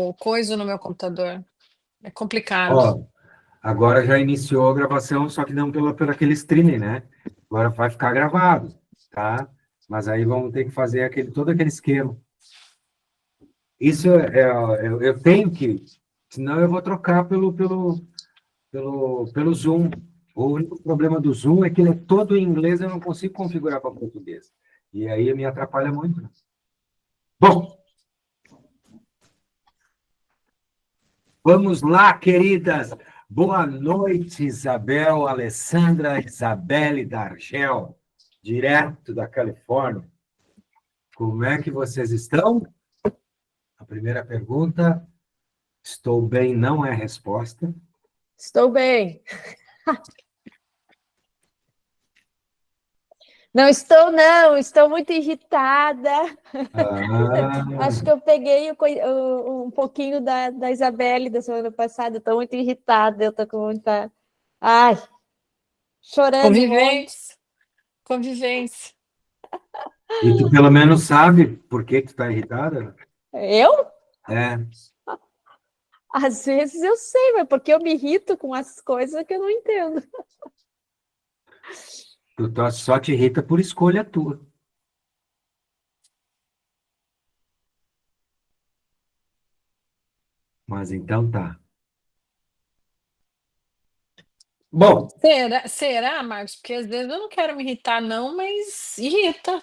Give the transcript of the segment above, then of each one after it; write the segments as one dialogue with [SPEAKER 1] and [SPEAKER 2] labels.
[SPEAKER 1] meu coisa no meu computador. É complicado.
[SPEAKER 2] Ó, agora já iniciou a gravação, só que não por aquele streaming, né? Agora vai ficar gravado, tá? Mas aí vamos ter que fazer todo aquele esquema. Isso eu tenho que, senão eu vou trocar pelo Zoom. O único problema do Zoom é que ele é todo em inglês, eu não consigo configurar para português. E aí me atrapalha muito, né? Bom, vamos lá, queridas. Boa noite, Isabel, Alessandra, Isabelle Dargel, direto da Califórnia. Como é que vocês estão? A primeira pergunta, estou bem, não é resposta.
[SPEAKER 3] Estou bem. Não, estou muito irritada. Acho que eu peguei um pouquinho da Isabelle da semana passada, estou muito irritada, eu estou com muita... Ai, chorando.
[SPEAKER 1] Convivência.
[SPEAKER 2] E tu pelo menos sabe por que tu está irritada?
[SPEAKER 3] Eu?
[SPEAKER 2] É.
[SPEAKER 3] Às vezes eu sei, mas porque eu me irrito com as coisas que eu não entendo.
[SPEAKER 2] Tu só te irrita por escolha tua. Mas então tá. Bom,
[SPEAKER 1] Será, Marcos? Porque às vezes eu não quero me irritar, não, mas irrita.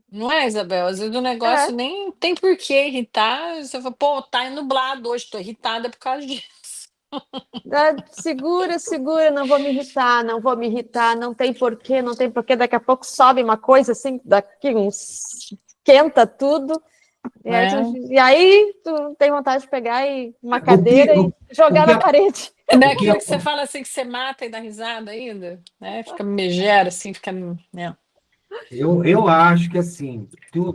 [SPEAKER 1] Não é, Isabel? Às vezes o negócio nem tem por que irritar. Você fala, pô, tá nublado hoje, tô irritada por causa disso.
[SPEAKER 3] Segura, não vou me irritar, não tem porquê, daqui a pouco sobe uma coisa assim, daqui esquenta tudo, e aí tu tem vontade de pegar uma cadeira e jogar na parede.
[SPEAKER 1] Não é aquilo que você fala assim, que você mata e dá risada ainda, né? Fica megera, assim, fica... Né?
[SPEAKER 2] Eu acho que, assim,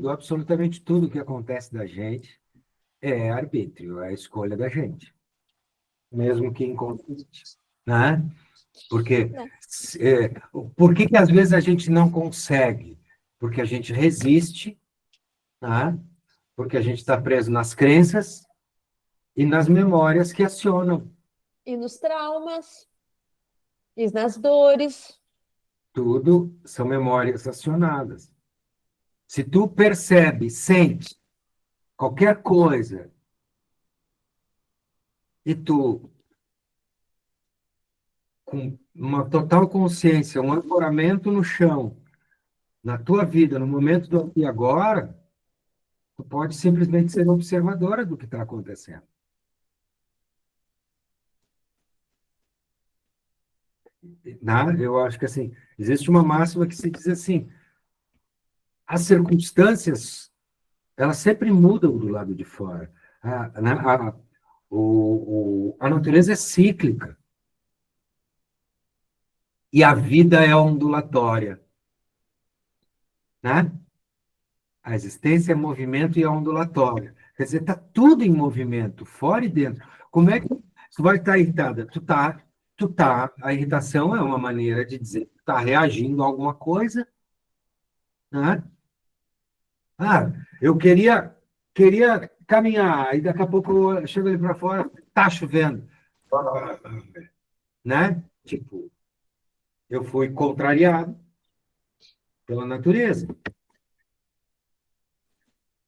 [SPEAKER 2] absolutamente tudo que acontece da gente é arbítrio, é a escolha da gente, mesmo que inconsciente, né? Porque, por que às vezes a gente não consegue? Porque a gente resiste, né? Porque a gente está preso nas crenças e nas memórias que acionam.
[SPEAKER 3] E nos traumas, e nas dores.
[SPEAKER 2] Tudo são memórias acionadas. Se tu percebe, sente qualquer coisa e tu, com uma total consciência, um ancoramento no chão, na tua vida, no momento do aqui e agora, tu pode simplesmente ser observadora do que está acontecendo. Eu acho que assim, existe uma máxima que se diz assim, as circunstâncias, elas sempre mudam do lado de fora. A natureza é cíclica. E a vida é ondulatória. Né? A existência é movimento e é ondulatória. Quer dizer, está tudo em movimento, fora e dentro. Como é que tu vai estar irritada? A irritação é uma maneira de dizer que tu está reagindo a alguma coisa. Né? Eu queria caminhar, e daqui a pouco eu chego ali para fora, está chovendo. Né? Tipo, eu fui contrariado pela natureza.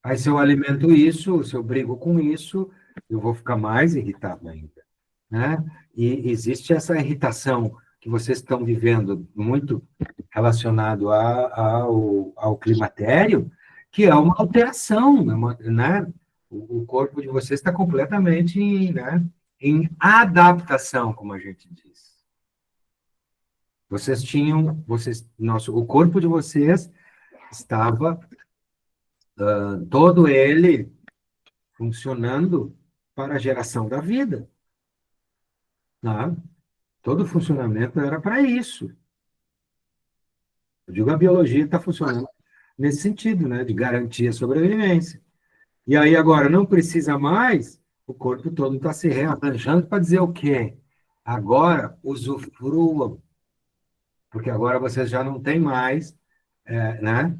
[SPEAKER 2] Aí, se eu alimento isso, se eu brigo com isso, eu vou ficar mais irritado ainda, né? E existe essa irritação que vocês estão vivendo muito relacionado ao climatério, que é uma alteração, né? O corpo de vocês está completamente, né, em adaptação, como a gente diz. O corpo de vocês estava todo ele funcionando para a geração da vida. Né? Todo o funcionamento era para isso. Eu digo, a biologia está funcionando nesse sentido, né? De garantir a sobrevivência. E aí agora não precisa mais, o corpo todo está se rearranjando para dizer o quê? Agora usufruam, porque agora vocês já não têm mais, né?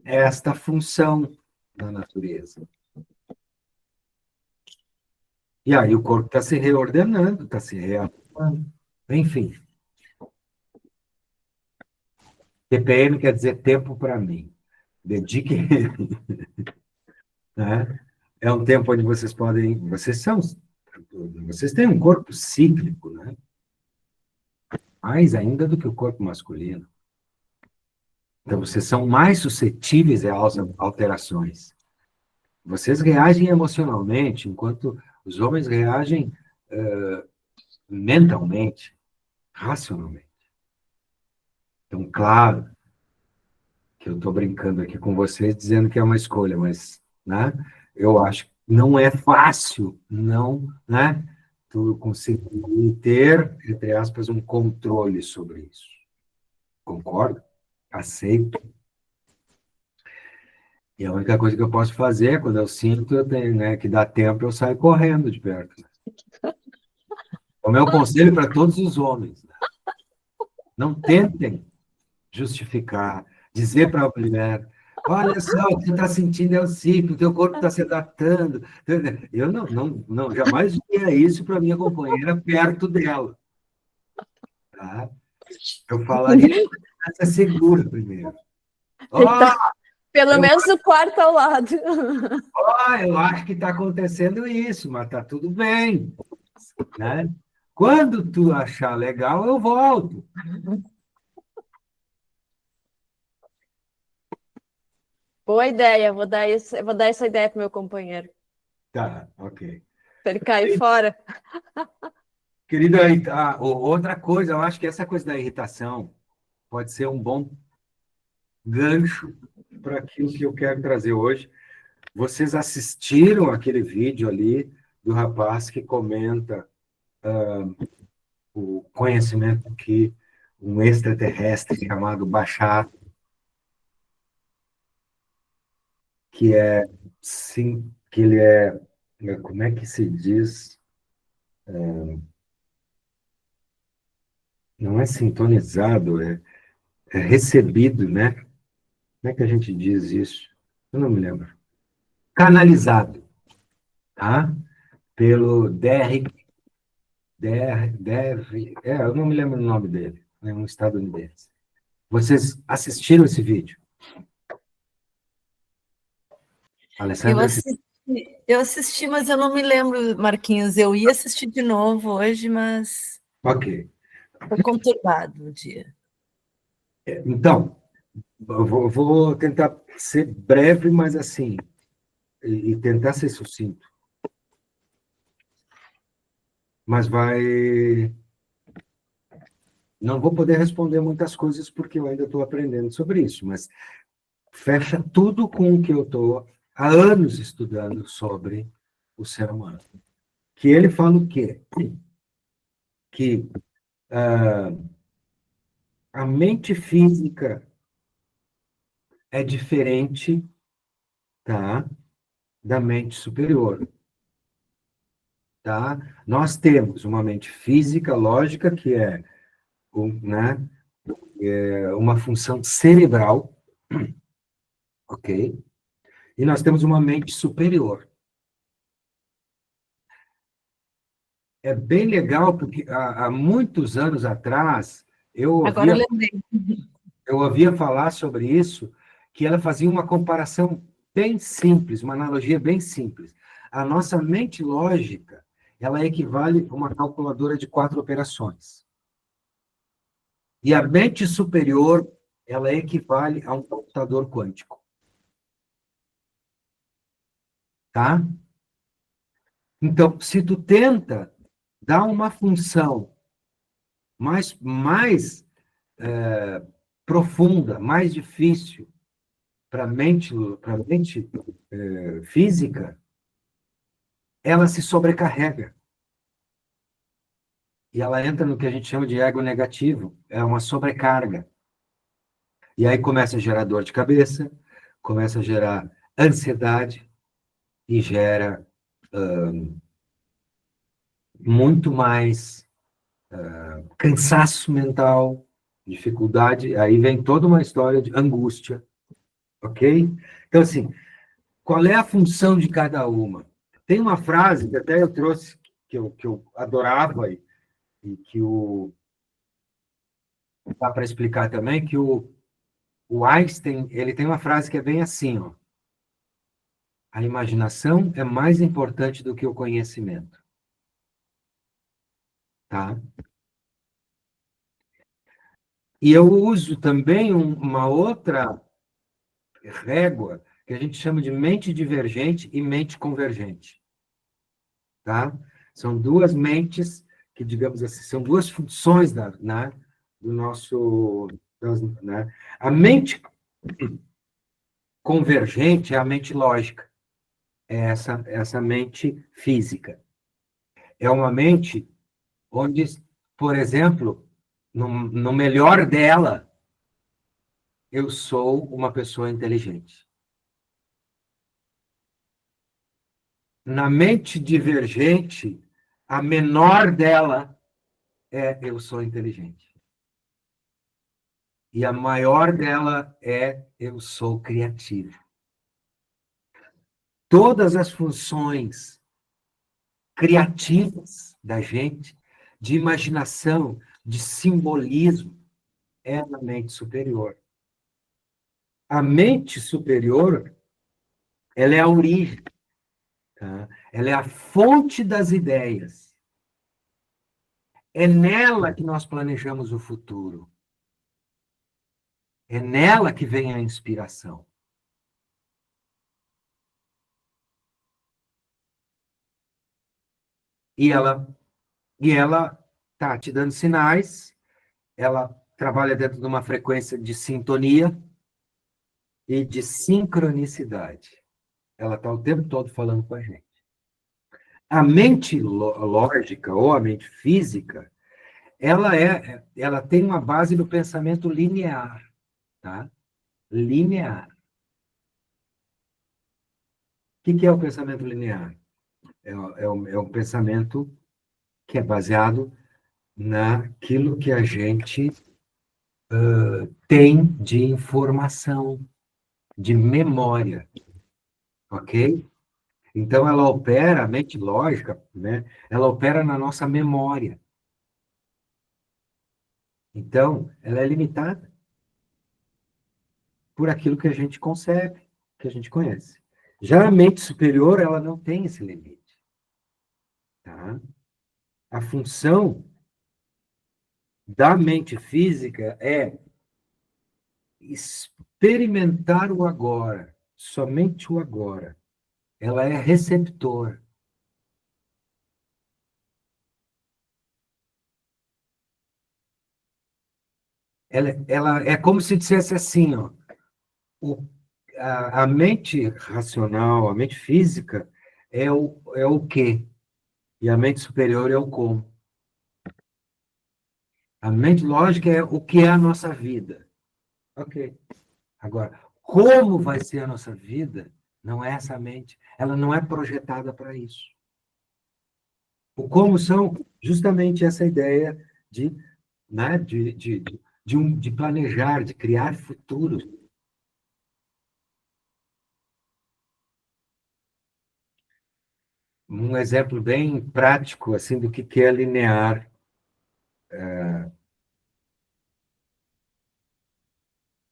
[SPEAKER 2] Esta função. da natureza. E aí o corpo está se reordenando, está se rearrumando. Enfim. TPM quer dizer tempo para mim. Dedique. Né? É um tempo onde vocês podem. Vocês têm um corpo cíclico, né? Mais ainda do que o corpo masculino. Então, vocês são mais suscetíveis às alterações. Vocês reagem emocionalmente, enquanto os homens reagem mentalmente, racionalmente. Então, claro que eu estou brincando aqui com vocês, dizendo que é uma escolha, mas, né, eu acho que não é fácil, não, né, tu conseguir ter, entre aspas, um controle sobre isso. Concordo? Aceito. E a única coisa que eu posso fazer é, quando eu sinto, eu tenho, né, que dá tempo, eu saio correndo de perto. O meu conselho para todos os homens: né? Não tentem justificar, dizer para a mulher: olha só, o que você está sentindo é o ciclo, o teu corpo está se adaptando. Eu não, jamais diria isso para minha companheira perto dela. Tá? Eu falaria que ela segura primeiro.
[SPEAKER 3] Pelo menos o quarto ao lado.
[SPEAKER 2] Eu acho que está acontecendo isso, mas está tudo bem. Né? Quando tu achar legal, eu volto.
[SPEAKER 3] Boa ideia, vou dar essa ideia pro meu companheiro.
[SPEAKER 2] Tá, ok.
[SPEAKER 3] Para ele cair fora.
[SPEAKER 2] Querida, outra coisa, eu acho que essa coisa da irritação pode ser um bom gancho para aquilo que eu quero trazer hoje. Vocês assistiram aquele vídeo ali do rapaz que comenta o conhecimento que um extraterrestre chamado Bashar, que é, sim, que ele é, como é que se diz? Não é sintonizado, é recebido, né? Como é que a gente diz isso? Eu não me lembro. Canalizado, tá? Pelo eu não me lembro o nome dele, é um estadunidense. Vocês assistiram esse vídeo? Alessandra?
[SPEAKER 4] Eu assisti, mas eu não me lembro, Marquinhos. Eu ia assistir de novo hoje, mas
[SPEAKER 2] Ok.
[SPEAKER 4] foi conturbado o dia.
[SPEAKER 2] Então, eu vou tentar ser breve, mas assim, e tentar ser sucinto. Mas não vou poder responder muitas coisas porque eu ainda estou aprendendo sobre isso, mas fecha tudo com o que eu estou há anos estudando sobre o ser humano. Que ele fala o quê? Que a mente física é diferente, tá, da mente superior. Tá? Nós temos uma mente física, lógica, que é, né, uma função cerebral, ok? E nós temos uma mente superior. É bem legal, porque há muitos anos atrás,
[SPEAKER 4] Agora eu lembrei.
[SPEAKER 2] eu ouvia falar sobre isso, que ela fazia uma comparação bem simples, uma analogia bem simples. A nossa mente lógica, ela equivale a uma calculadora de 4 operações. E a mente superior, ela equivale a um computador quântico. Tá? Então, se tu tenta dar uma função mais profunda, mais difícil para a mente física, ela se sobrecarrega. E ela entra no que a gente chama de ego negativo. É uma sobrecarga. E aí começa a gerar dor de cabeça, começa a gerar ansiedade e gera muito mais cansaço mental, dificuldade. Aí vem toda uma história de angústia. Ok? Então, assim, qual é a função de cada uma? Tem uma frase que até eu trouxe, que eu adorava, e que dá para explicar também, que o Einstein, ele tem uma frase que é bem assim, ó. A imaginação é mais importante do que o conhecimento. Tá? E eu uso também uma outra régua que a gente chama de mente divergente e mente convergente. Tá? São duas mentes que, digamos assim, são duas funções do nosso... Né? A mente convergente é a mente lógica, é essa mente física. É uma mente onde, por exemplo, no melhor dela, eu sou uma pessoa inteligente. Na mente divergente, a menor dela é eu sou inteligente. E a maior dela é eu sou criativo. Todas as funções criativas da gente, de imaginação, de simbolismo, é na mente superior. A mente superior, ela é a origem, tá? Ela é a fonte das ideias. É nela que nós planejamos o futuro. É nela que vem a inspiração. E ela está te dando sinais, ela trabalha dentro de uma frequência de sintonia e de sincronicidade. Ela está o tempo todo falando com a gente. A mente lógica ou a mente física, ela tem uma base no pensamento linear, tá? Linear. O que é o pensamento linear? É um pensamento que é baseado naquilo que a gente tem de informação, de memória, ok? Então, ela opera, a mente lógica, né? Ela opera na nossa memória. Então, ela é limitada por aquilo que a gente concebe, que a gente conhece. Já a mente superior, ela não tem esse limite. Tá? A função da mente física é experimentar o agora, somente o agora. Ela é receptor. Ela é como se dissesse assim, ó, a mente racional, a mente física é o quê? E a mente superior é o como. A mente lógica é o que é a nossa vida. Ok. Agora, como vai ser a nossa vida, não é essa mente. Ela não é projetada para isso. O como são justamente essa ideia de, né, de planejar, de criar futuros. Um exemplo bem prático assim do que é linear.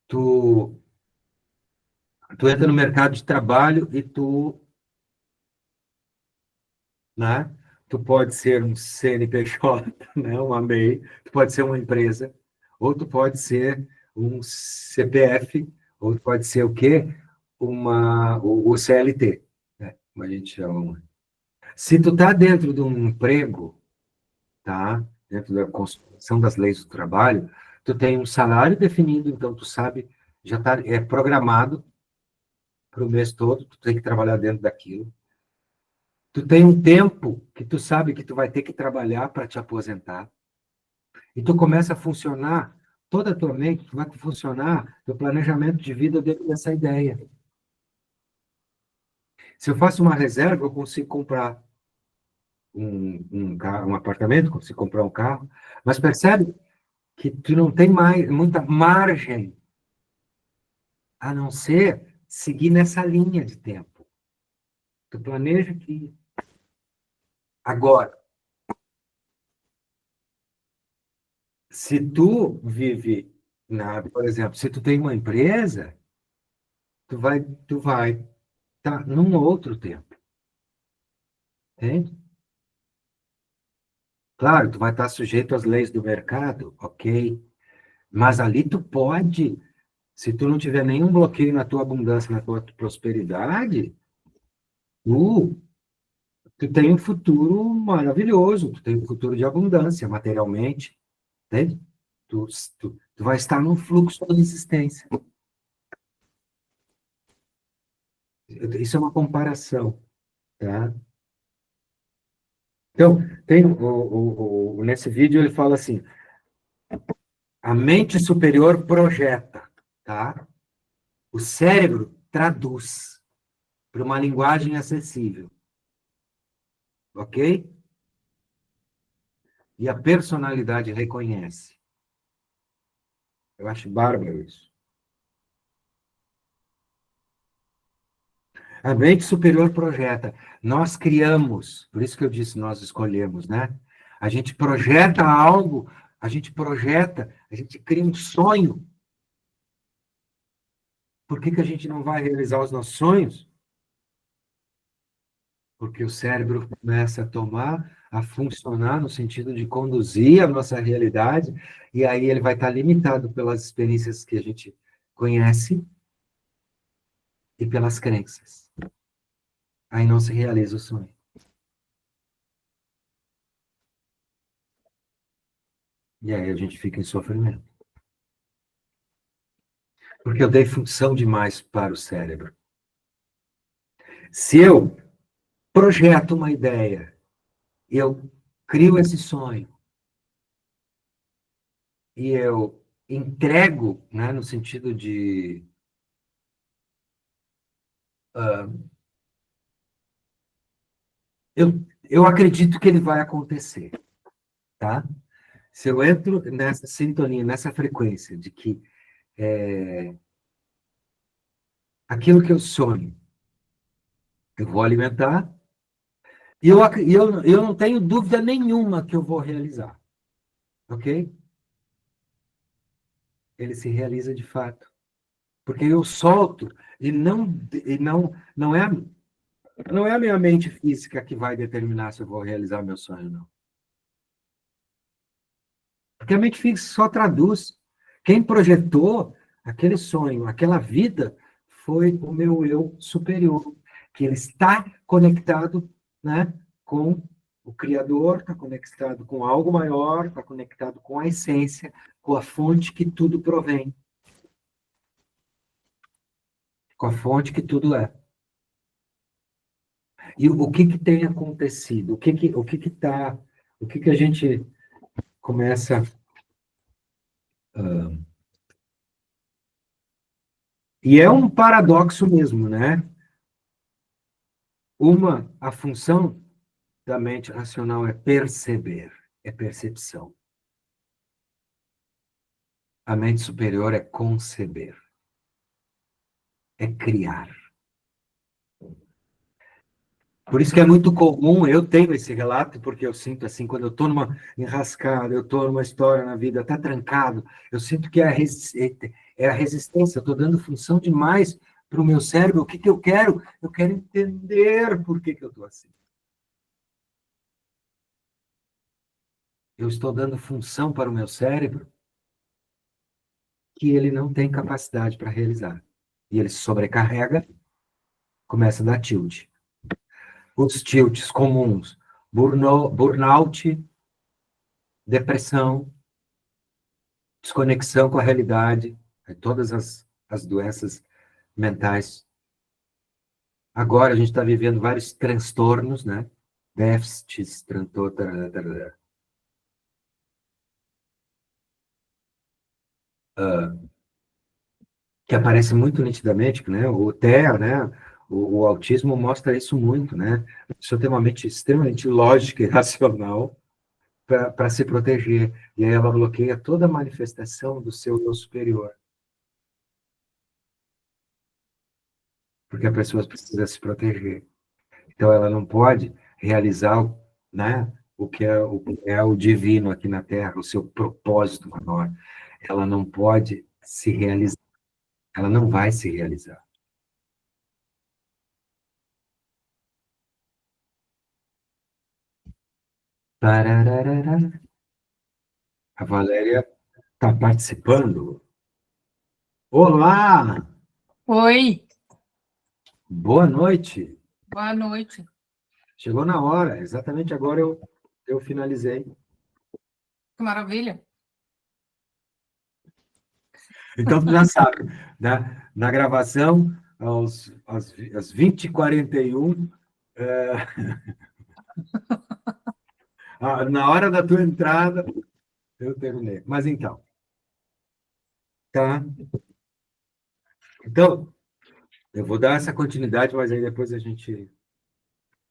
[SPEAKER 2] Tu entra no mercado de trabalho e né, tu pode ser um CNPJ, né, uma MEI, tu pode ser uma empresa, ou tu pode ser um CPF, ou tu pode ser o quê? O CLT, né, como a gente chama. Se tu tá dentro de um emprego, tá? Dentro da construção das leis do trabalho, tu tem um salário definido, então tu sabe, já é programado para o mês todo, tu tem que trabalhar dentro daquilo. Tu tem um tempo que tu sabe que tu vai ter que trabalhar para te aposentar. E tu começa a funcionar, toda a tua mente vai funcionar, teu planejamento de vida dentro dessa ideia. Se eu faço uma reserva, eu consigo comprar um apartamento, consigo comprar um carro, mas percebe que tu não tem mais muita margem a não ser seguir nessa linha de tempo. Tu planeja que agora, se tu vive por exemplo, se tu tem uma empresa, tu vai estar num outro tempo, entende? Claro, tu vai estar sujeito às leis do mercado, ok? Mas ali tu pode, se tu não tiver nenhum bloqueio na tua abundância, na tua prosperidade, tu, tu tem um futuro maravilhoso, tu tem um futuro de abundância materialmente, entende? Tu, tu vai estar num fluxo da existência. Isso é uma comparação, tá? Então, nesse vídeo ele fala assim, a mente superior projeta, tá? O cérebro traduz para uma linguagem acessível, ok? E a personalidade reconhece. Eu acho bárbaro isso. A mente superior projeta. Nós criamos, por isso que eu disse nós escolhemos, né? A gente projeta algo, a gente projeta, a gente cria um sonho. Por que que a gente não vai realizar os nossos sonhos? Porque o cérebro começa a tomar, a funcionar no sentido de conduzir a nossa realidade, e aí ele vai estar limitado pelas experiências que a gente conhece e pelas crenças. Aí não se realiza o sonho. E aí a gente fica em sofrimento. Porque eu dei função demais para o cérebro. Se eu projeto uma ideia, eu crio esse sonho, e eu entrego, né, no sentido de eu acredito que ele vai acontecer, tá? Se eu entro nessa sintonia, nessa frequência de que aquilo que eu sonho, eu vou alimentar, e eu não tenho dúvida nenhuma que eu vou realizar, ok? Ele se realiza de fato. Porque eu solto, não é a minha mente física que vai determinar se eu vou realizar meu sonho, não. Porque a mente física só traduz. Quem projetou aquele sonho, aquela vida, foi o meu eu superior, que ele está conectado, né, com o Criador, está conectado com algo maior, está conectado com a essência, com a fonte que tudo provém, com a fonte que tudo é. E o que que tem acontecido? O que que a gente começa e é um paradoxo mesmo, né? A função da mente racional é perceber, é percepção. A mente superior é conceber, é criar. Por isso que é muito comum, eu tenho esse relato, porque eu sinto assim, quando eu estou numa enrascada, eu estou numa história na vida, está trancado, eu sinto que é a resistência, eu estou dando função demais para o meu cérebro. O que que eu quero? Eu quero entender por que que eu estou assim. Eu estou dando função para o meu cérebro que ele não tem capacidade para realizar. E ele se sobrecarrega, começa a dar tilt. Os tilts comuns, burnout, depressão, desconexão com a realidade, todas as doenças mentais. Agora a gente está vivendo vários transtornos, né? Déficits, que aparece muito nitidamente, né? O TEA, né? O autismo mostra isso muito, né? A pessoa tem uma mente extremamente lógica e racional para se proteger. E aí ela bloqueia toda a manifestação do seu eu superior. Porque a pessoa precisa se proteger. Então, ela não pode realizar, né, o que é o divino aqui na Terra, o seu propósito maior. Ela não pode se realizar. Ela não vai se realizar. Tarararara. A Valéria está participando. Olá!
[SPEAKER 1] Oi,
[SPEAKER 2] Boa noite.
[SPEAKER 1] boa noite.
[SPEAKER 2] Chegou na hora. Exatamente agora eu finalizei.
[SPEAKER 1] Que maravilha.
[SPEAKER 2] Então, tu já sabe, na gravação, às 20h41, na hora da tua entrada, eu terminei. Mas então, tá? Então, eu vou dar essa continuidade, mas aí depois a gente...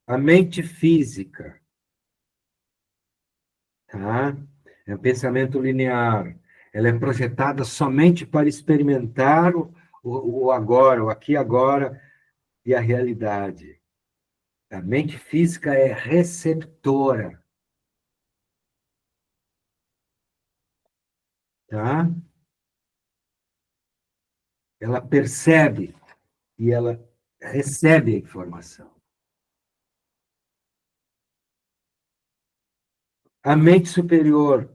[SPEAKER 2] A mente física, tá? É um pensamento linear. Ela é projetada somente para experimentar o agora, o aqui e agora e a realidade. A mente física é receptora, tá? Ela percebe e ela recebe a informação. A mente superior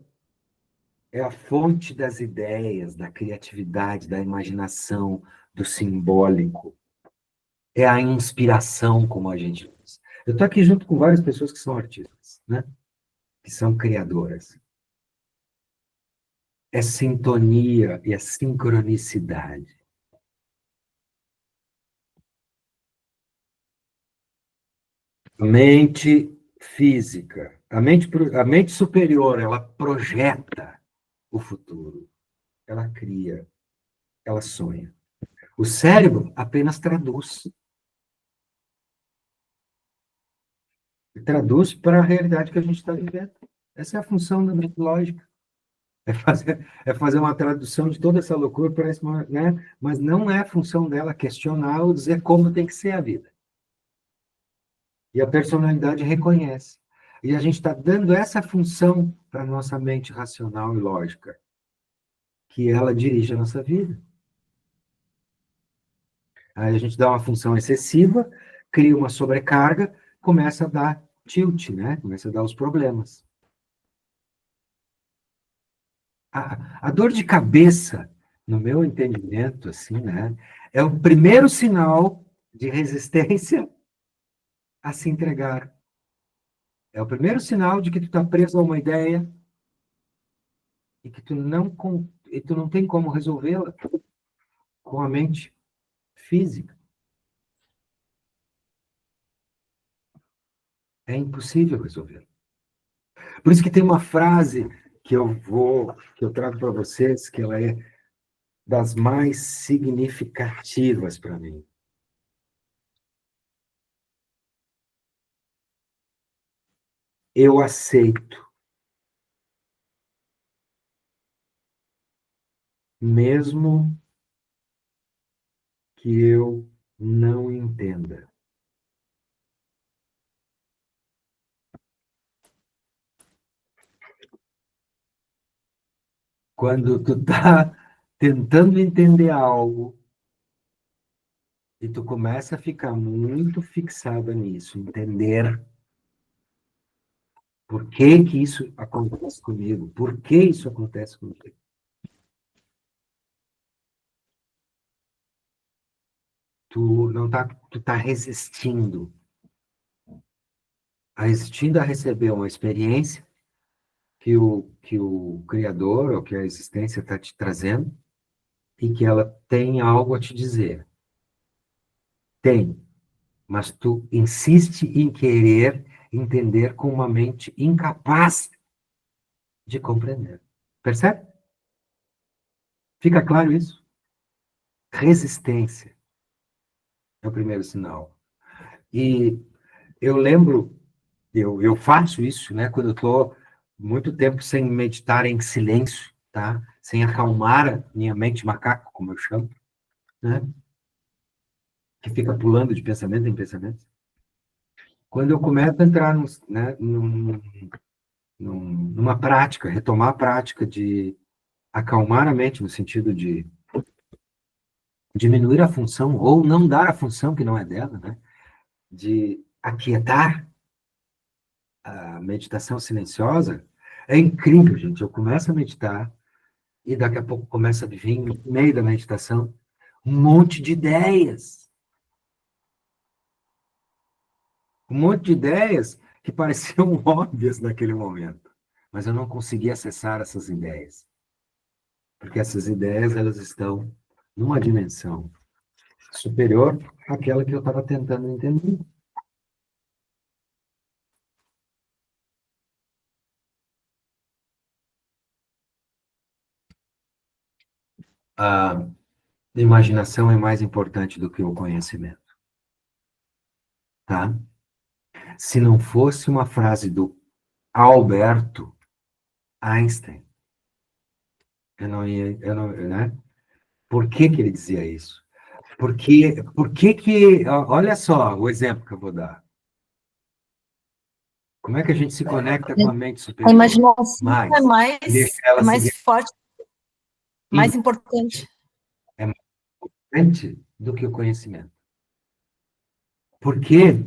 [SPEAKER 2] é a fonte das ideias, da criatividade, da imaginação, do simbólico. É a inspiração, como a gente diz. Eu estou aqui junto com várias pessoas que são artistas, né? Que são criadoras. É sintonia e é sincronicidade. Mente física. A mente superior, ela projeta o futuro. Ela cria, ela sonha. O cérebro apenas traduz. Traduz para a realidade que a gente está vivendo. Essa é a função da mente lógica. É fazer uma tradução de toda essa loucura para esse, né? Mas não é a função dela questionar ou dizer como tem que ser a vida. E a personalidade reconhece. E a gente está dando essa função para a nossa mente racional e lógica, que ela dirige a nossa vida. Aí a gente dá uma função excessiva, cria uma sobrecarga, começa a dar tilt, né? Começa a dar os problemas. A dor de cabeça, no meu entendimento, assim, né? É o primeiro sinal de resistência a se entregar. É o primeiro sinal de que tu está preso a uma ideia e que tu não tem como resolvê-la com a mente física. É impossível resolvê-la. Por isso que tem uma frase que eu trago para vocês, que ela é das mais significativas para mim. Eu aceito, mesmo que eu não entenda. Quando tu tá tentando entender algo e tu começa a ficar muito fixada nisso, entender por que que isso acontece comigo, por que isso acontece comigo. Tu tá resistindo a receber uma experiência que o Criador, ou que a existência está te trazendo, e que ela tem algo a te dizer. Tem, mas tu insiste em querer entender com uma mente incapaz de compreender. Percebe? Fica claro isso? Resistência é o primeiro sinal. E eu lembro, eu faço isso, né, quando eu estou muito tempo sem meditar em silêncio, tá? Sem acalmar a minha mente macaco, como eu chamo, né? Que fica pulando de pensamento em pensamento. Quando eu começo a entrar né, numa prática, retomar a prática de acalmar a mente, no sentido de diminuir a função, ou não dar a função que não é dela, né? De aquietar a meditação silenciosa, é incrível, gente. Eu começo a meditar e daqui a pouco começa a vir, no meio da meditação, um monte de ideias. Um monte de ideias que pareciam óbvias naquele momento. Mas eu não conseguia acessar essas ideias. Porque essas ideias, elas estão numa dimensão superior àquela que eu estava tentando entender. A imaginação é mais importante do que o conhecimento, tá? Se não fosse uma frase do Alberto Einstein, né? Por que que ele dizia isso? Por que olha só o exemplo que eu vou dar. Como é que a gente se conecta com a mente
[SPEAKER 4] A
[SPEAKER 2] superior?
[SPEAKER 4] imaginação
[SPEAKER 2] Deixa ela
[SPEAKER 4] é mais
[SPEAKER 2] seguir
[SPEAKER 4] forte, mais importante.
[SPEAKER 2] antes do que o conhecimento. Por quê?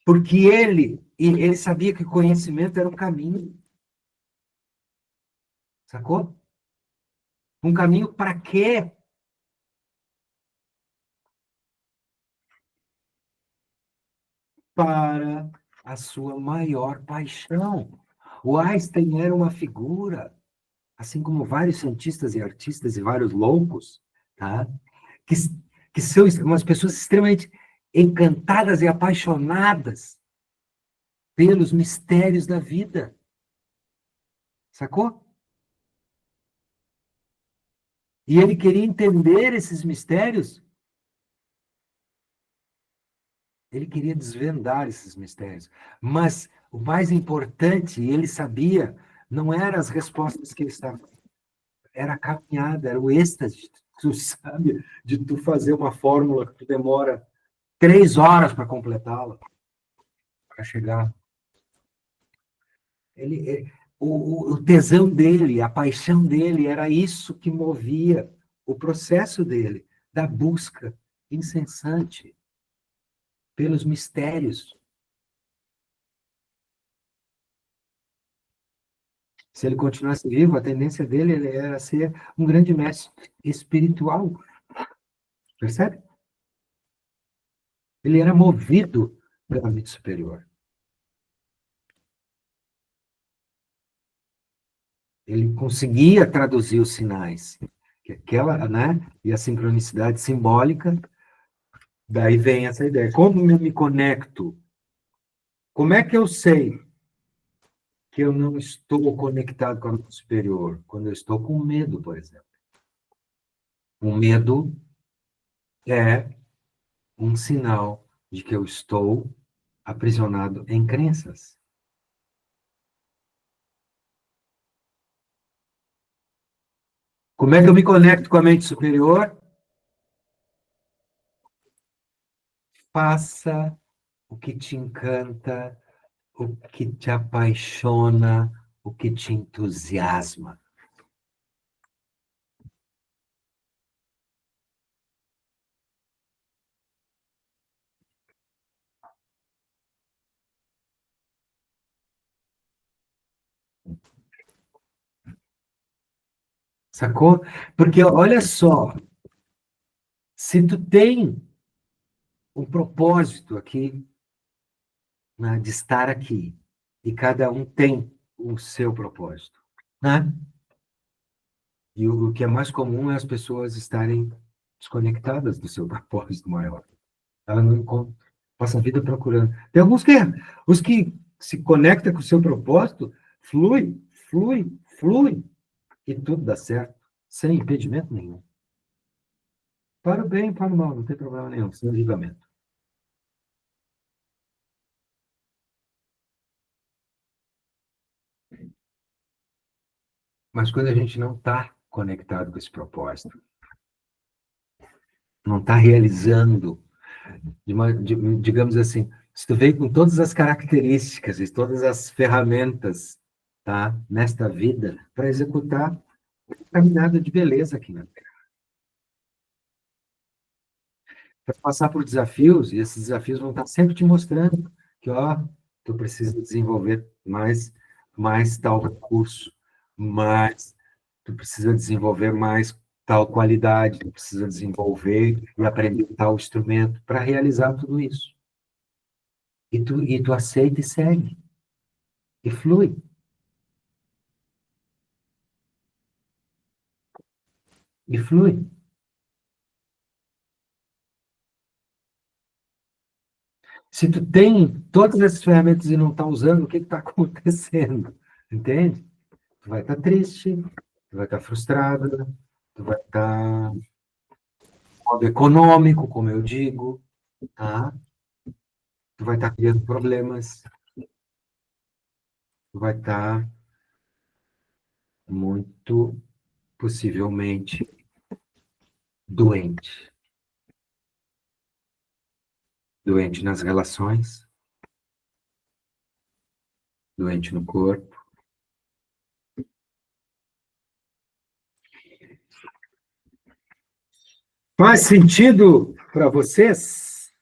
[SPEAKER 2] Porque ele sabia que o conhecimento era um caminho. Sacou? Um caminho para quê? Para a sua maior paixão. O Einstein era uma figura, assim como vários cientistas e artistas e vários loucos, tá? que, que são umas pessoas extremamente encantadas e apaixonadas pelos mistérios da vida. Sacou? E ele queria entender esses mistérios. Ele queria desvendar esses mistérios. Mas o mais importante, ele sabia, não eram as respostas que ele estava. Era a caminhada, era o êxtase, tu sabe, de tu fazer uma fórmula que tu demora 3 horas para completá-la, para chegar. O tesão dele, a paixão dele, era isso que movia o processo dele, da busca incessante pelos mistérios. Se ele continuasse vivo, a tendência dele era ser um grande mestre espiritual. Percebe? Ele era movido pela mente superior. Ele conseguia traduzir os sinais. Né? E a sincronicidade simbólica, daí vem essa ideia. Como eu me conecto? Como é que eu sei que eu não estou conectado com a mente superior? Quando eu estou com medo, por exemplo. O medo é um sinal de que eu estou aprisionado em crenças. Como é que eu me conecto com a mente superior? Faça o que te encanta, o que te apaixona, o que te entusiasma. Sacou? Porque olha só, se tu tem um propósito aqui, né, de estar aqui, e cada um tem o seu propósito, né? E o que é mais comum é as pessoas estarem desconectadas do seu propósito maior. Ela não encontra, passa a vida procurando. Tem alguns que, os que se conectam com o seu propósito, flui, flui, flui, e tudo dá certo, sem impedimento nenhum. Para o bem, para o mal, não tem problema nenhum, sem julgamento. Mas quando a gente não está conectado com esse propósito, não está realizando, digamos assim, se tu veio com todas as características e todas as ferramentas, tá, nesta vida, para executar a caminhada de beleza aqui na Terra. Para passar por desafios, e esses desafios vão estar sempre te mostrando que, ó, tu precisa desenvolver mais tal recurso, mais, tu precisa desenvolver mais tal qualidade, tu precisa desenvolver e aprender tal instrumento para realizar tudo isso. E tu aceita e segue. E flui. E flui. Se tu tem todas essas ferramentas e não está usando, o que está acontecendo? Entende? Tu vai estar triste, tu vai estar frustrado, tu vai estar modo econômico, como eu digo, tá? Tu vai estar criando problemas, tu vai estar muito possivelmente doente. Doente nas relações, doente no corpo. Faz sentido para vocês?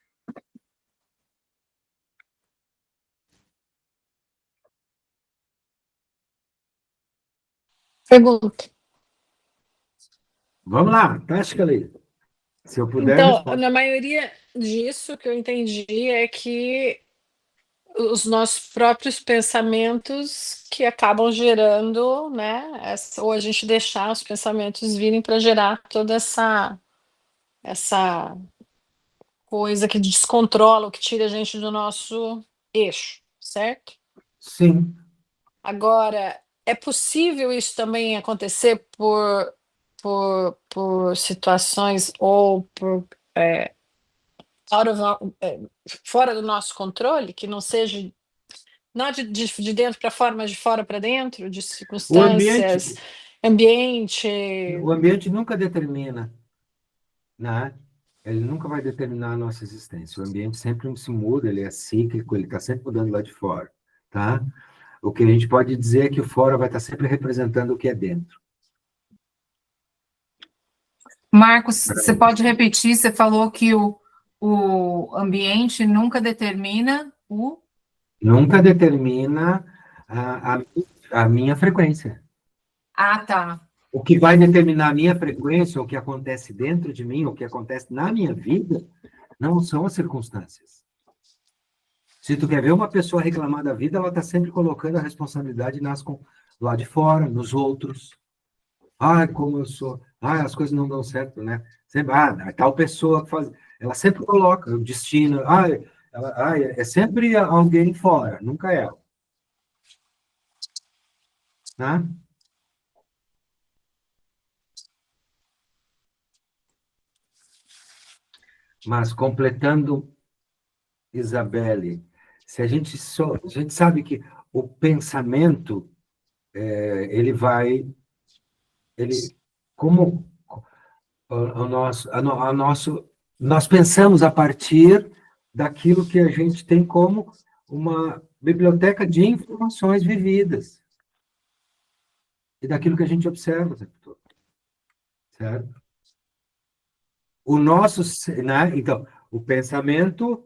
[SPEAKER 1] Pergunta.
[SPEAKER 2] Vamos lá, tasca ali. Se eu puder,
[SPEAKER 1] Então,
[SPEAKER 2] respondo.
[SPEAKER 1] na maioria disso que eu entendi é que os nossos próprios pensamentos que acabam gerando, né? Ou a gente deixar os pensamentos virem para gerar toda essa coisa que descontrola, que tira a gente do nosso eixo, certo?
[SPEAKER 2] Sim.
[SPEAKER 1] Agora, é possível isso também acontecer por situações ou por fora do nosso controle, que não seja não de dentro para fora, mas de fora para dentro, de
[SPEAKER 2] O ambiente,
[SPEAKER 1] circunstâncias, ambiente.
[SPEAKER 2] o ambiente nunca determina, né? Ele nunca vai determinar a nossa existência. O ambiente sempre se muda, ele é cíclico, ele está sempre mudando lá de fora, tá? O que a gente pode dizer é que o fora vai estar sempre representando o que é dentro.
[SPEAKER 5] Marcos, você pode repetir? Você falou que o ambiente nunca determina o...
[SPEAKER 2] Nunca determina a minha frequência.
[SPEAKER 5] Ah, tá.
[SPEAKER 2] O que vai determinar a minha frequência, o que acontece dentro de mim, o que acontece na minha vida, não são as circunstâncias. Se tu quer ver uma pessoa reclamar da vida, ela está sempre colocando a responsabilidade lá de fora, nos outros. Ah, como eu sou. Ah, as coisas não dão certo, né? Sempre, tal pessoa que faz. Ela sempre coloca o destino. É sempre alguém fora, nunca ela. Né? Mas completando, Isabelle, se a gente sabe que o pensamento como nós pensamos a partir daquilo que a gente tem como uma biblioteca de informações vividas e daquilo que a gente observa o tempo todo, certo? O nosso, né? Então, o pensamento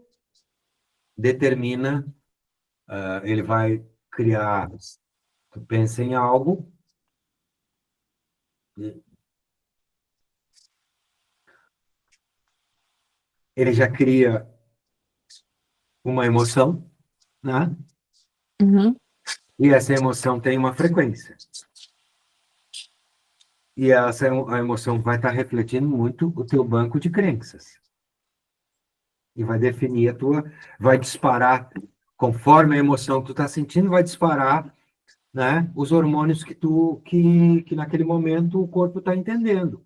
[SPEAKER 2] determina, ele vai criar, tu pensa em algo, ele já cria uma emoção, né?
[SPEAKER 1] Uhum.
[SPEAKER 2] E essa emoção tem uma frequência. E a emoção vai estar refletindo muito o teu banco de crenças. E vai definir vai disparar, conforme a emoção que tu está sentindo, vai disparar, né, os hormônios que naquele momento o corpo está entendendo.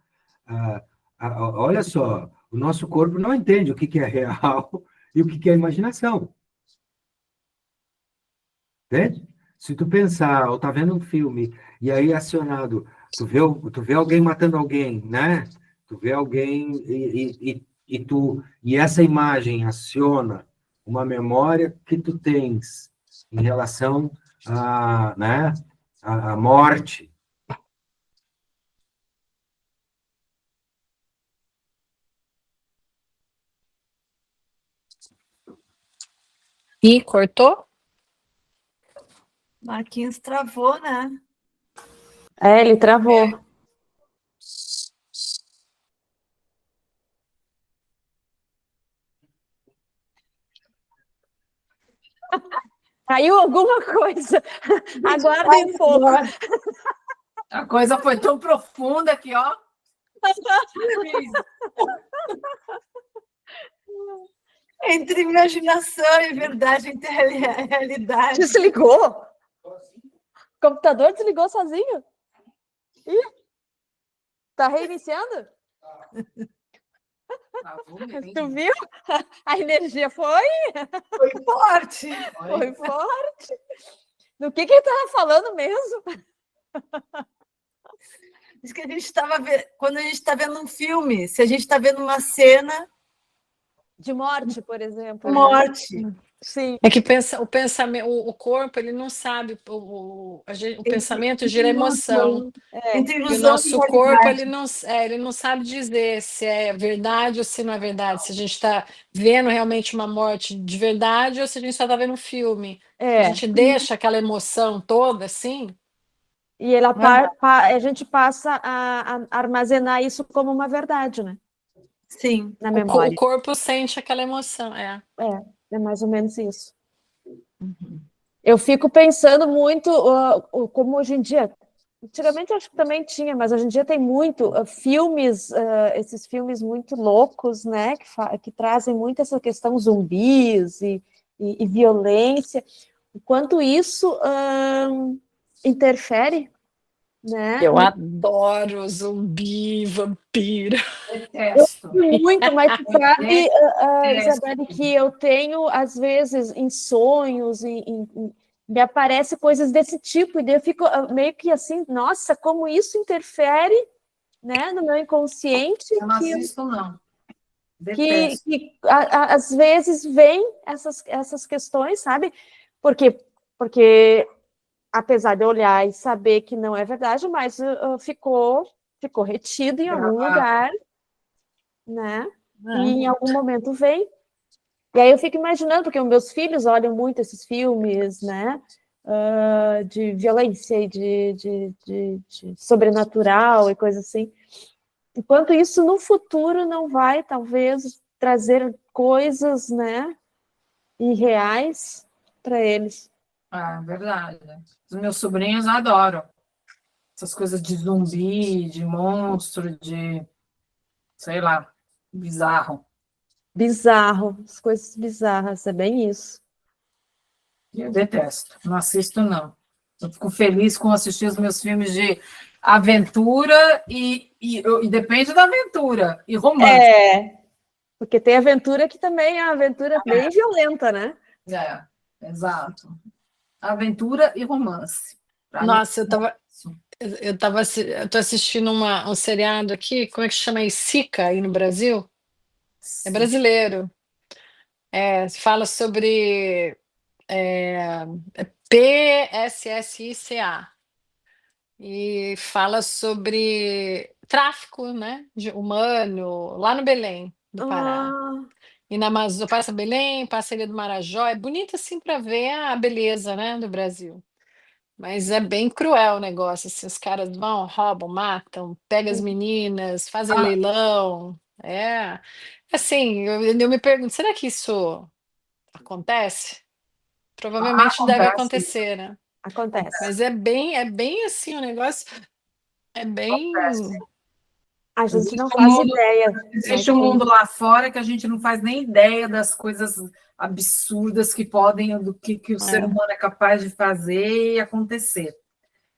[SPEAKER 2] Olha só, o nosso corpo não entende o que é real e o que é imaginação. Entende? Se tu pensar, ou tá vendo um filme, e aí acionado, tu vê alguém matando alguém, né? Tu vê alguém e essa imagem aciona uma memória que tu tens em relação né, à morte.
[SPEAKER 1] E cortou?
[SPEAKER 4] Marquinhos travou, né?
[SPEAKER 3] Ele travou. Caiu alguma coisa. Aguardem um pouco.
[SPEAKER 5] A coisa foi tão profunda que, ó.
[SPEAKER 4] Entre imaginação e verdade, entre realidade.
[SPEAKER 3] Desligou? O computador desligou sozinho? Ih, tá reiniciando? Tu viu? A energia foi
[SPEAKER 4] Forte.
[SPEAKER 3] forte. Do que ele estava falando mesmo?
[SPEAKER 4] Diz que a gente estava vendo, quando a gente está vendo um filme, se a gente está vendo uma cena
[SPEAKER 3] De morte, por exemplo.
[SPEAKER 4] morte.
[SPEAKER 3] Né? Sim.
[SPEAKER 1] É que o pensamento, o corpo, ele não sabe, o pensamento gira emoção.
[SPEAKER 4] Entre
[SPEAKER 1] E o
[SPEAKER 4] ilusão
[SPEAKER 1] nosso
[SPEAKER 4] e
[SPEAKER 1] corpo,
[SPEAKER 4] realidade.
[SPEAKER 1] ele não sabe dizer se é verdade ou se não é verdade, se a gente está vendo realmente uma morte de verdade ou se a gente só está vendo um filme. A gente deixa aquela emoção toda, assim.
[SPEAKER 3] E ela a gente passa a armazenar isso como uma verdade, né?
[SPEAKER 4] Sim.
[SPEAKER 3] Na
[SPEAKER 1] O
[SPEAKER 3] memória.
[SPEAKER 1] corpo sente aquela emoção,
[SPEAKER 3] É mais ou menos isso. Eu fico pensando muito como hoje em dia. Antigamente eu acho que também tinha, mas hoje em dia tem muito filmes, esses filmes muito loucos, né? Que trazem muito essa questão zumbis e violência. O quanto isso interfere, né?
[SPEAKER 1] Eu adoro zumbi, vampiro.
[SPEAKER 5] Detesto.
[SPEAKER 3] Muito, mas sabe,
[SPEAKER 5] Detesto.
[SPEAKER 3] Isabelle, que eu tenho, às vezes, em sonhos, me aparece coisas desse tipo, e daí eu fico meio que assim, nossa, como isso interfere, né, no meu inconsciente,
[SPEAKER 5] Eu não assisto, não.
[SPEAKER 3] que
[SPEAKER 5] Detesto.
[SPEAKER 3] às vezes vem essas questões, sabe? Porque apesar de olhar e saber que não é verdade, mas ficou retido em algum lugar, né? E em algum momento vem. E aí eu fico imaginando, porque os meus filhos olham muito esses filmes, né? De violência e de sobrenatural e coisa assim. Enquanto isso, no futuro, não vai, talvez, trazer coisas, né? Irreais para eles.
[SPEAKER 5] Verdade. Os meus sobrinhos adoram essas coisas de zumbi, de monstro, de, sei lá, bizarro.
[SPEAKER 3] Bizarro, as coisas bizarras, é bem isso.
[SPEAKER 5] Eu detesto. Não assisto, não. Eu fico feliz com assistir os meus filmes de aventura e depende da aventura e romance.
[SPEAKER 3] Porque tem aventura que também é uma aventura bem violenta, né?
[SPEAKER 5] Exato. Aventura e romance.
[SPEAKER 1] Nossa, eu tô assistindo um seriado aqui, como é que chama aí? Sica, aí no Brasil? É brasileiro. Fala sobre PSSICA. E fala sobre tráfico, né, humano, lá no Belém do Pará. E na Amazônia, passa Belém, passa Ilha do Marajó. É bonito assim para ver a beleza, né, do Brasil. Mas é bem cruel o negócio, assim, os caras vão, roubam, matam, pegam as meninas, fazem leilão. Assim, eu me pergunto, será que isso acontece? Provavelmente deve
[SPEAKER 5] Acontece.
[SPEAKER 1] acontecer, né?
[SPEAKER 3] Acontece.
[SPEAKER 1] Mas é bem assim, o negócio é bem...
[SPEAKER 3] A gente não faz ideia.
[SPEAKER 5] Existe um mundo lá fora que a gente não faz nem ideia das coisas absurdas que podem, do que o ser humano é capaz de fazer e acontecer.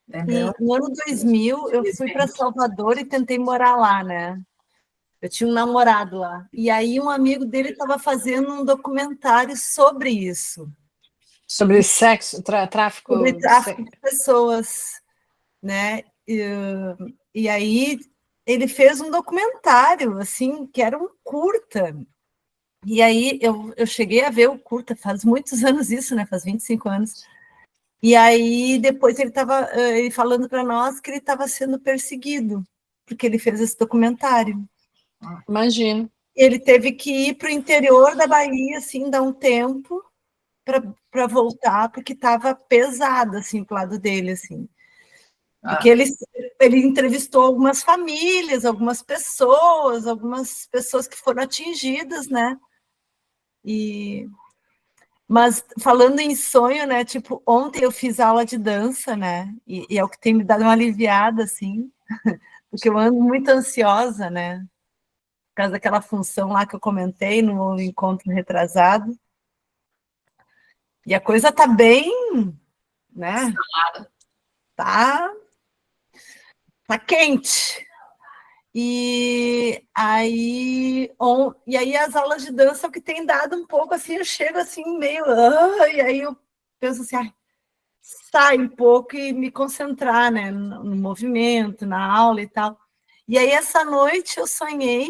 [SPEAKER 5] Entendeu?
[SPEAKER 4] No ano 2000, eu fui para Salvador e tentei morar lá, né? Eu tinha um namorado lá. E aí um amigo dele estava fazendo um documentário sobre isso.
[SPEAKER 1] Sobre sexo, tráfico...
[SPEAKER 4] Sobre tráfico de pessoas, né? E aí ele fez um documentário, assim, que era um curta. E aí eu cheguei a ver o curta, faz muitos anos isso, né? Faz 25 anos. E aí depois ele estava falando para nós que ele estava sendo perseguido, porque ele fez esse documentário.
[SPEAKER 1] Imagino.
[SPEAKER 4] Ele teve que ir para o interior da Bahia, assim, dar um tempo para voltar, porque estava pesado, assim, pro lado dele, assim. Porque ele entrevistou algumas famílias, algumas pessoas que foram atingidas, né? Mas falando em sonho, né? Tipo, ontem eu fiz aula de dança, né? E é o que tem me dado uma aliviada, assim, porque eu ando muito ansiosa, né? Por causa daquela função lá que eu comentei no encontro retrasado. E a coisa tá bem, né? Tá quente. E aí as aulas de dança é o que tem dado um pouco assim, eu chego assim meio, e aí eu penso assim, sai um pouco e me concentrar, né, no movimento, na aula e tal. E aí essa noite eu sonhei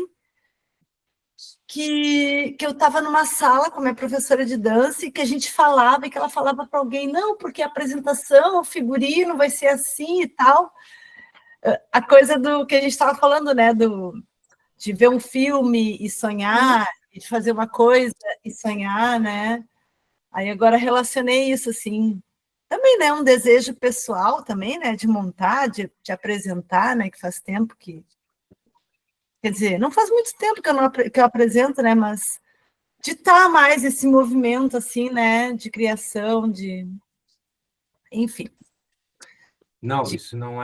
[SPEAKER 4] que eu estava numa sala com a minha professora de dança e que a gente falava, e que ela falava para alguém, não, porque a apresentação, o figurino vai ser assim e tal. A coisa do que a gente estava falando, né, de ver um filme e sonhar, de fazer uma coisa e sonhar, né? Aí agora relacionei isso, assim, também, né, um desejo pessoal também, né, de montar, de apresentar, né, que faz tempo que... Quer dizer, não faz muito tempo que eu apresento, né, mas de estar mais esse movimento, assim, né, de criação, enfim.
[SPEAKER 2] Não, isso não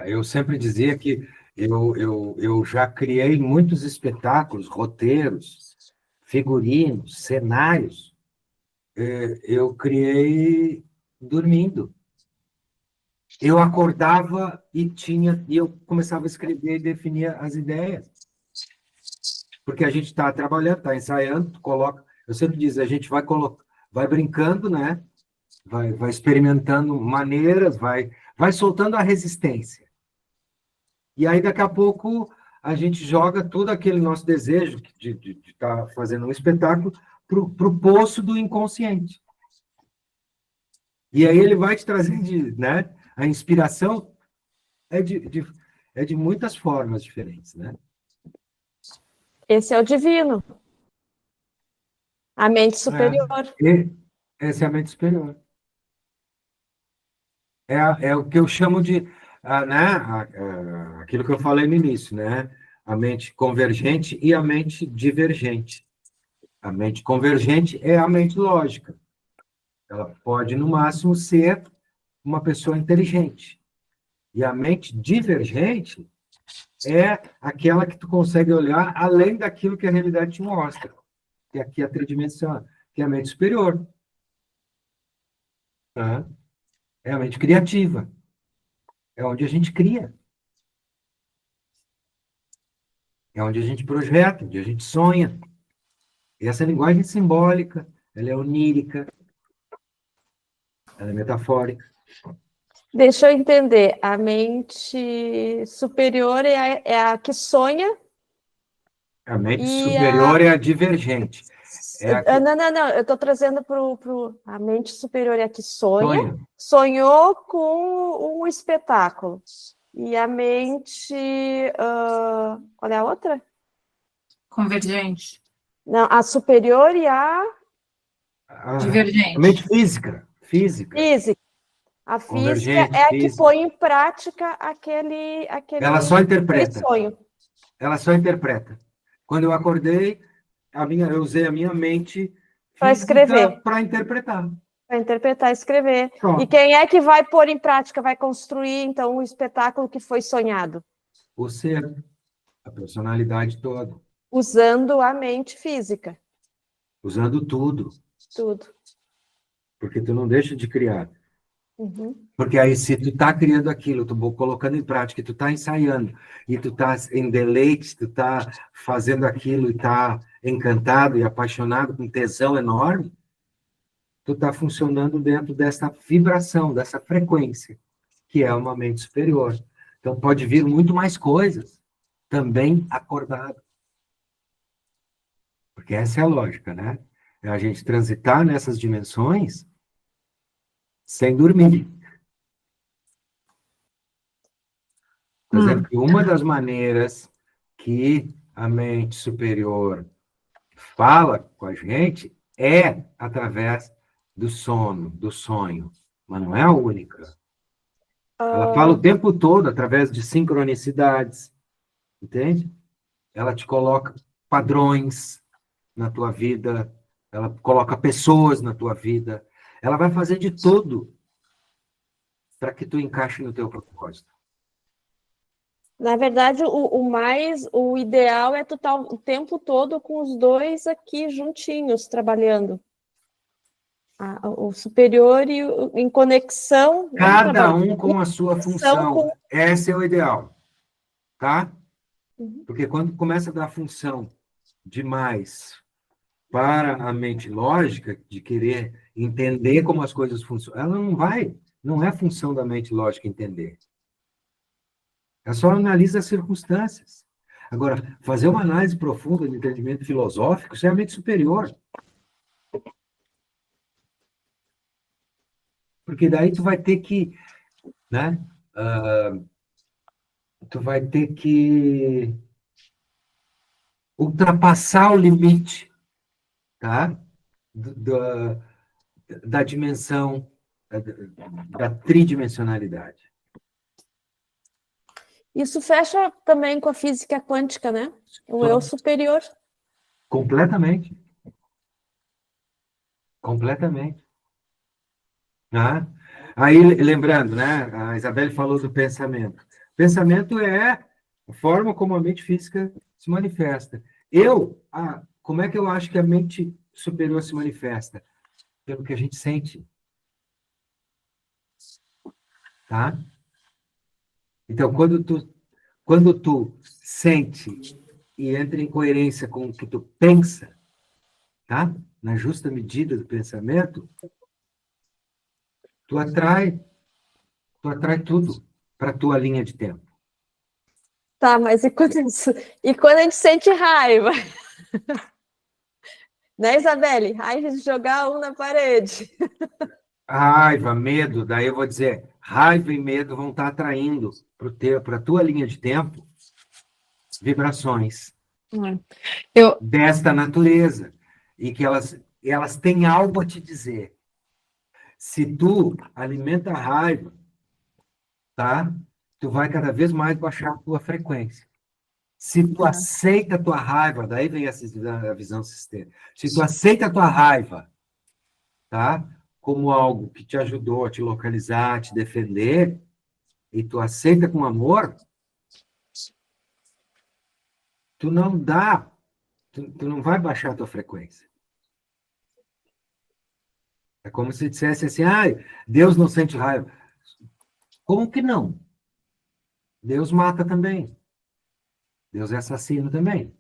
[SPEAKER 2] eu sempre dizia que eu já criei muitos espetáculos, roteiros, figurinos, cenários. Eu criei dormindo. Eu acordava e eu começava a escrever e definia as ideias. Porque a gente está trabalhando, está ensaiando, coloca. Eu sempre digo, a gente vai brincando, né? Vai experimentando maneiras, vai soltando a resistência. E aí, daqui a pouco, a gente joga todo aquele nosso desejo de estar fazendo um espetáculo para o poço do inconsciente. E aí ele vai te trazendo, né? A inspiração é de muitas formas diferentes, né?
[SPEAKER 3] Esse é o divino, a mente superior.
[SPEAKER 2] Essa é a mente superior. É o que eu chamo de, aquilo que eu falei no início, né? A mente convergente e a mente divergente. A mente convergente é a mente lógica. Ela pode, no máximo, ser uma pessoa inteligente. E a mente divergente é aquela que tu consegue olhar além daquilo que a realidade te mostra. Que aqui é a tridimensional, que é a mente superior. Tá? É a mente criativa. É onde a gente cria. É onde a gente projeta, onde a gente sonha. E essa linguagem simbólica, ela é onírica, ela é metafórica.
[SPEAKER 3] Deixa eu entender, a mente superior é a que sonha.
[SPEAKER 2] A mente superior é a divergente.
[SPEAKER 3] Não, eu estou trazendo para a mente superior é a que sonha. Sonhou com um espetáculo. E a mente... qual é a outra?
[SPEAKER 5] Convergente.
[SPEAKER 3] Não, a superior e a...
[SPEAKER 5] Divergente.
[SPEAKER 2] A mente física.
[SPEAKER 3] A física é a que põe em prática aquele
[SPEAKER 2] Ela só interpreta.
[SPEAKER 3] Sonho.
[SPEAKER 2] Ela só interpreta. Quando eu acordei, eu usei a minha mente
[SPEAKER 3] para escrever.
[SPEAKER 2] Para interpretar.
[SPEAKER 3] Para interpretar e escrever. Pronto. E quem é que vai pôr em prática, vai construir, então, o espetáculo que foi sonhado?
[SPEAKER 2] O ser, a personalidade toda.
[SPEAKER 3] Usando a mente física.
[SPEAKER 2] Usando tudo.
[SPEAKER 3] Tudo.
[SPEAKER 2] Porque tu não deixa de criar.
[SPEAKER 3] Uhum.
[SPEAKER 2] Porque aí, se tu tá criando aquilo, tu colocando em prática, tu tá ensaiando, e tu tá em deleite, tu tá fazendo aquilo e tá encantado e apaixonado, com tesão enorme, tu tá funcionando dentro dessa vibração, dessa frequência, que é uma mente superior. Então, pode vir muito mais coisas, também acordado. Porque essa é a lógica, né? É a gente transitar nessas dimensões sem dormir. Por exemplo, uma das maneiras que a mente superior fala com a gente é através do sono, do sonho, mas não é a única. Ela fala o tempo todo através de sincronicidades, entende? Ela te coloca padrões na tua vida, ela coloca pessoas na tua vida, ela vai fazer de tudo para que tu encaixe no teu propósito.
[SPEAKER 3] Na verdade, o ideal é tu estar o tempo todo com os dois aqui juntinhos, trabalhando. O superior e em conexão.
[SPEAKER 2] Cada um com a sua função. Esse é o ideal. Tá? Porque quando começa a dar função demais para a mente lógica, de querer entender como as coisas funcionam, ela não é função da mente lógica entender. Ela só analisa as circunstâncias. Agora, fazer uma análise profunda de entendimento filosófico, isso é a mente superior. Porque daí tu vai ter que, né? Tu vai ter que ultrapassar o limite, tá? Da dimensão, da tridimensionalidade.
[SPEAKER 3] Isso fecha também com a física quântica, né? O eu superior.
[SPEAKER 2] Completamente. Completamente. Ah, aí, lembrando, né? A Isabelle falou do pensamento. Pensamento é a forma como a mente física se manifesta. Como é que eu acho que a mente superior se manifesta? Pelo que a gente sente. Tá? Então, quando tu sente e entra em coerência com o que tu pensa, tá? Na justa medida do pensamento, tu atrai tudo para a tua linha de tempo.
[SPEAKER 3] Tá, mas e quando a gente sente raiva? Né, Isabelle? Raiva de jogar um na parede.
[SPEAKER 2] Raiva, medo, daí eu vou dizer, raiva e medo vão estar atraindo para a tua linha de tempo vibrações desta natureza, e que elas têm algo a te dizer. Se tu alimenta a raiva, tá? Tu vai cada vez mais baixar a tua frequência. Se tu aceita a tua raiva, daí vem a visão sistêmica. Se tu aceita a tua raiva, tá? Como algo que te ajudou a te localizar, a te defender, e tu aceita com amor, tu não vai baixar a tua frequência. É como se dissesse assim, Deus não sente raiva. Como que não? Deus mata também. Deus é assassino também.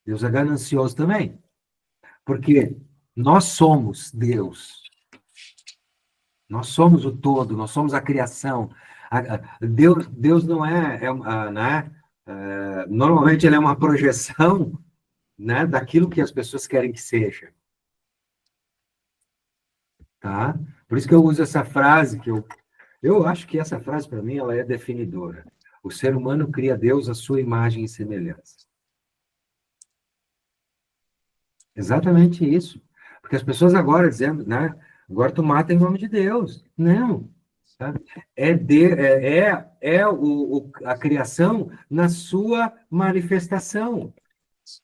[SPEAKER 2] Deus é ganancioso também. Porque nós somos Deus. Nós somos o todo, nós somos a criação. Deus não né? Normalmente ele é uma projeção, né, daquilo que as pessoas querem que seja. Tá? Por isso que eu uso essa frase, que eu acho que essa frase, para mim, ela é definidora. O ser humano cria Deus à sua imagem e semelhança. Exatamente isso. Porque as pessoas agora dizendo, né? Agora tu mata em nome de Deus. Não. Tá? A criação na sua manifestação,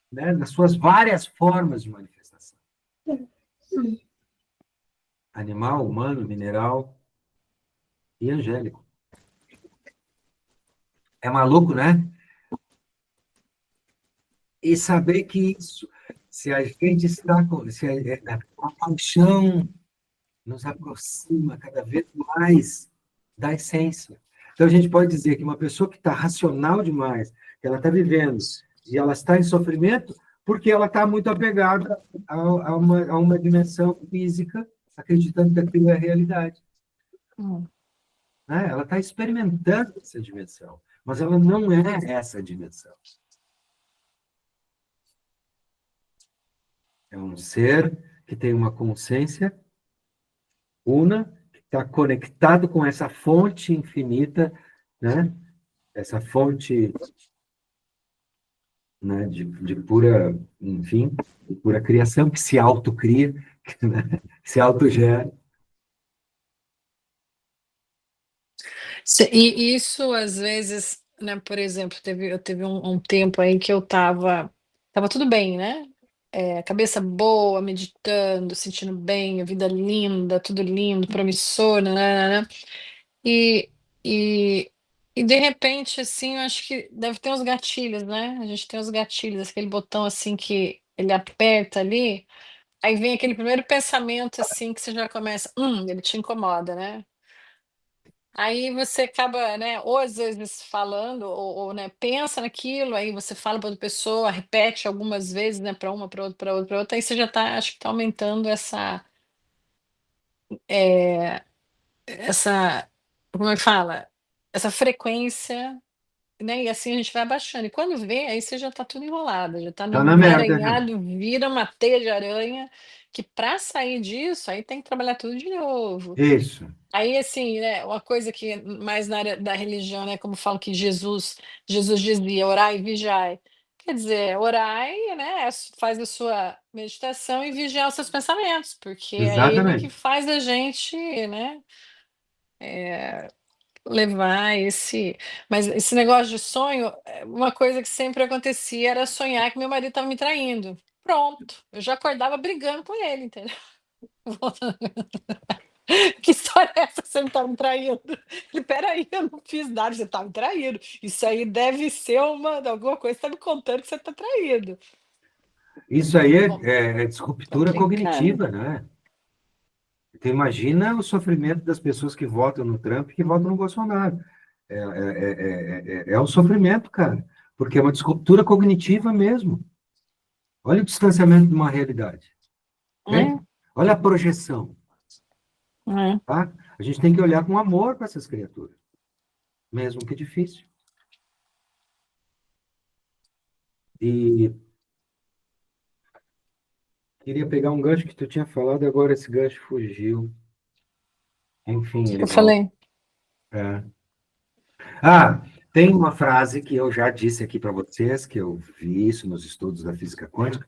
[SPEAKER 2] né? Nas suas várias formas de manifestação. Animal, humano, mineral e angélico. É maluco, né? E saber que isso, se a gente está a paixão nos aproxima cada vez mais da essência. Então, a gente pode dizer que uma pessoa que está racional demais, que ela está vivendo, e ela está em sofrimento, porque ela está muito apegada a uma dimensão física, acreditando que aquilo é realidade. né? Ela está experimentando essa dimensão, mas ela não é essa dimensão. É um ser que tem uma consciência una, que está conectado com essa fonte infinita, né? Essa fonte, né, de pura, enfim, de pura criação, que se autocria, né? Se autogera.
[SPEAKER 1] E isso, às vezes, né, por exemplo, eu teve um tempo aí que eu tava tudo bem, né? Cabeça boa, meditando, sentindo bem, a vida linda, tudo lindo, promissor, né? E, e, e de repente, assim, eu acho que deve ter uns gatilhos, né? A gente tem os gatilhos, aquele botão assim que ele aperta ali, aí vem aquele primeiro pensamento assim que você já começa, ele te incomoda, né? Aí você acaba, né, ou às vezes falando, ou, né, pensa naquilo, aí você fala para outra pessoa, repete algumas vezes, né, para uma, para outra, para outra, para outra, aí você já está, acho que está aumentando é, essa, como é que fala? Essa frequência, né, e assim a gente vai abaixando. E quando vê, aí você já está tudo enrolado, já está
[SPEAKER 2] Tá
[SPEAKER 1] num
[SPEAKER 2] na merda, já.
[SPEAKER 1] emaranhado, vira uma teia de aranha, que para sair disso, aí tem que trabalhar tudo de novo.
[SPEAKER 2] Isso.
[SPEAKER 1] Aí, assim, né, uma coisa que mais na área da religião, né, como falam que Jesus dizia, orai e vigiai. Quer dizer, orai, né, faz a sua meditação e vigiar os seus pensamentos, porque é ele que
[SPEAKER 2] Exatamente.
[SPEAKER 1] faz a gente, né, levar esse... Mas esse negócio de sonho, uma coisa que sempre acontecia era sonhar que meu marido estava me traindo. Pronto, eu já acordava brigando com ele, entendeu? Que história é essa que você me tá me traindo? Ele, peraí, eu não fiz nada, você tá me traindo. Isso aí deve ser alguma coisa que você tá me contando que você tá traindo.
[SPEAKER 2] Isso aí
[SPEAKER 1] Bom,
[SPEAKER 2] é
[SPEAKER 1] tô
[SPEAKER 2] disruptura
[SPEAKER 1] brincando.
[SPEAKER 2] cognitiva, né? Então, imagina o sofrimento das pessoas que votam no Trump e que votam no Bolsonaro. É um sofrimento, cara, porque é uma disruptura cognitiva mesmo. Olha o distanciamento de uma realidade, ok?
[SPEAKER 1] É,
[SPEAKER 2] Olha a projeção,
[SPEAKER 1] é.
[SPEAKER 2] tá? A gente tem que olhar com amor para essas criaturas, mesmo que difícil. E queria pegar um gancho que tu tinha falado, agora esse gancho fugiu. Enfim, ele
[SPEAKER 1] Eu
[SPEAKER 2] volta.
[SPEAKER 1] falei,
[SPEAKER 2] É. Ah, tem uma frase que eu já disse aqui para vocês, que eu vi isso nos estudos da física quântica,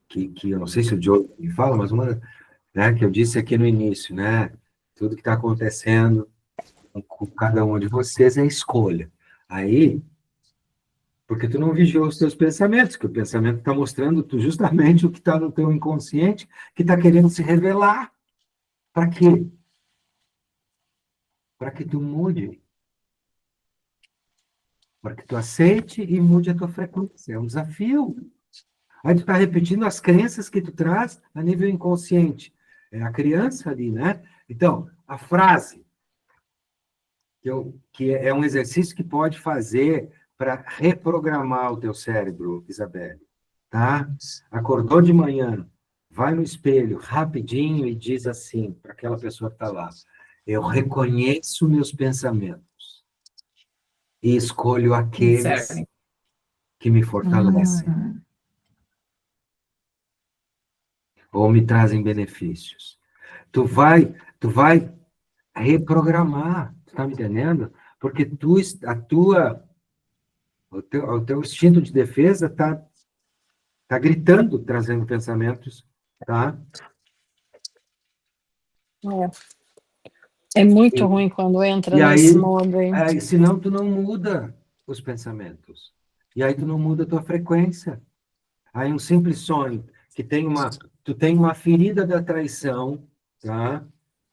[SPEAKER 2] que eu não sei se o Joe me fala, mas uma, né, que eu disse aqui no início, né? Tudo que está acontecendo com cada um de vocês é escolha. Aí, porque tu não vigiou os teus pensamentos, que o pensamento está mostrando tu justamente o que está no teu inconsciente, que está querendo se revelar. Para quê? Para que tu mude, para que tu aceite e mude a tua frequência. É um desafio. Aí tu está repetindo as crenças que tu traz a nível inconsciente. É a criança ali, né? Então, a frase que é um exercício que pode fazer para reprogramar o teu cérebro, Isabelle, tá? Acordou de manhã, vai no espelho rapidinho e diz assim para aquela pessoa que está lá: eu reconheço meus pensamentos e escolho aqueles
[SPEAKER 5] Serve.
[SPEAKER 2] que me fortalecem
[SPEAKER 5] Uhum.
[SPEAKER 2] ou me trazem benefícios. Tu vai reprogramar, tu tá me entendendo? Porque o teu instinto de defesa tá gritando, trazendo pensamentos, tá?
[SPEAKER 1] é muito
[SPEAKER 2] E,
[SPEAKER 1] ruim quando entra
[SPEAKER 2] e
[SPEAKER 1] nesse
[SPEAKER 2] aí,
[SPEAKER 1] modo aí.
[SPEAKER 2] senão tu não muda os pensamentos. E aí tu não muda a tua frequência. Aí um simples sonho tu tem uma ferida da traição, tá?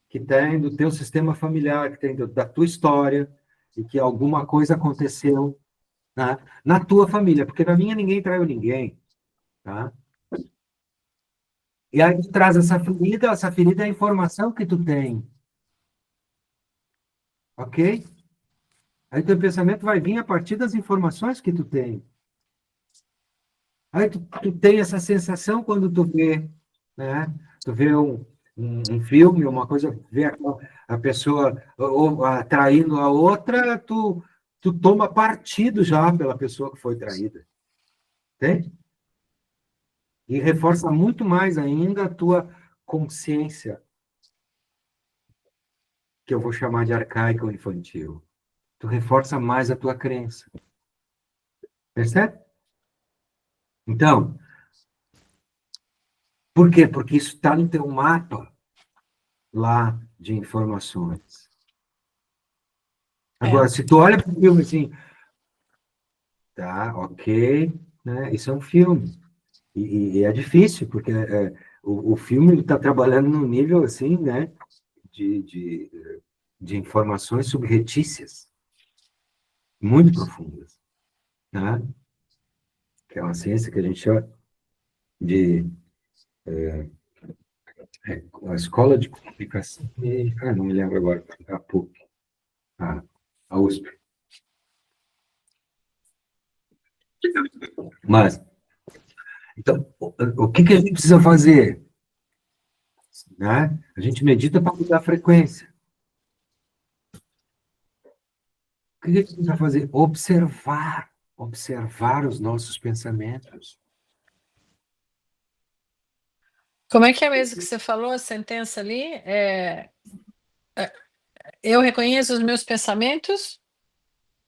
[SPEAKER 2] Que tem do teu sistema familiar, que tem da tua história, e que alguma coisa aconteceu, tá? Na tua família, porque na minha ninguém traiu ninguém, tá? E aí tu traz essa ferida é a informação que tu tem, ok? Aí teu pensamento vai vir a partir das informações que tu tem. Aí tu tem essa sensação quando tu vê, né? Tu vê um filme, uma coisa, ver a pessoa ou atraindo a outra, tu toma partido já pela pessoa que foi traída. Entende? E reforça muito mais ainda a tua consciência, que eu vou chamar de arcaica ou infantil. Tu reforça mais a tua crença. Percebe? Então, por quê? Porque isso está no teu mapa lá de informações. Agora, se tu olha para o filme assim, tá, ok, né? Isso é um filme. E é difícil, porque o filme está trabalhando num nível assim, né? De informações subretícias, muito profundas, né? Que é uma ciência que a gente chama de a escola de comunicação. Não me lembro agora, a PUC, a USP. Mas, então, o que a gente precisa fazer? Né? A gente medita para mudar a frequência. O que a gente precisa fazer? Observar os nossos pensamentos.
[SPEAKER 1] Como é que é mesmo que você falou, a sentença ali? Eu reconheço os meus pensamentos?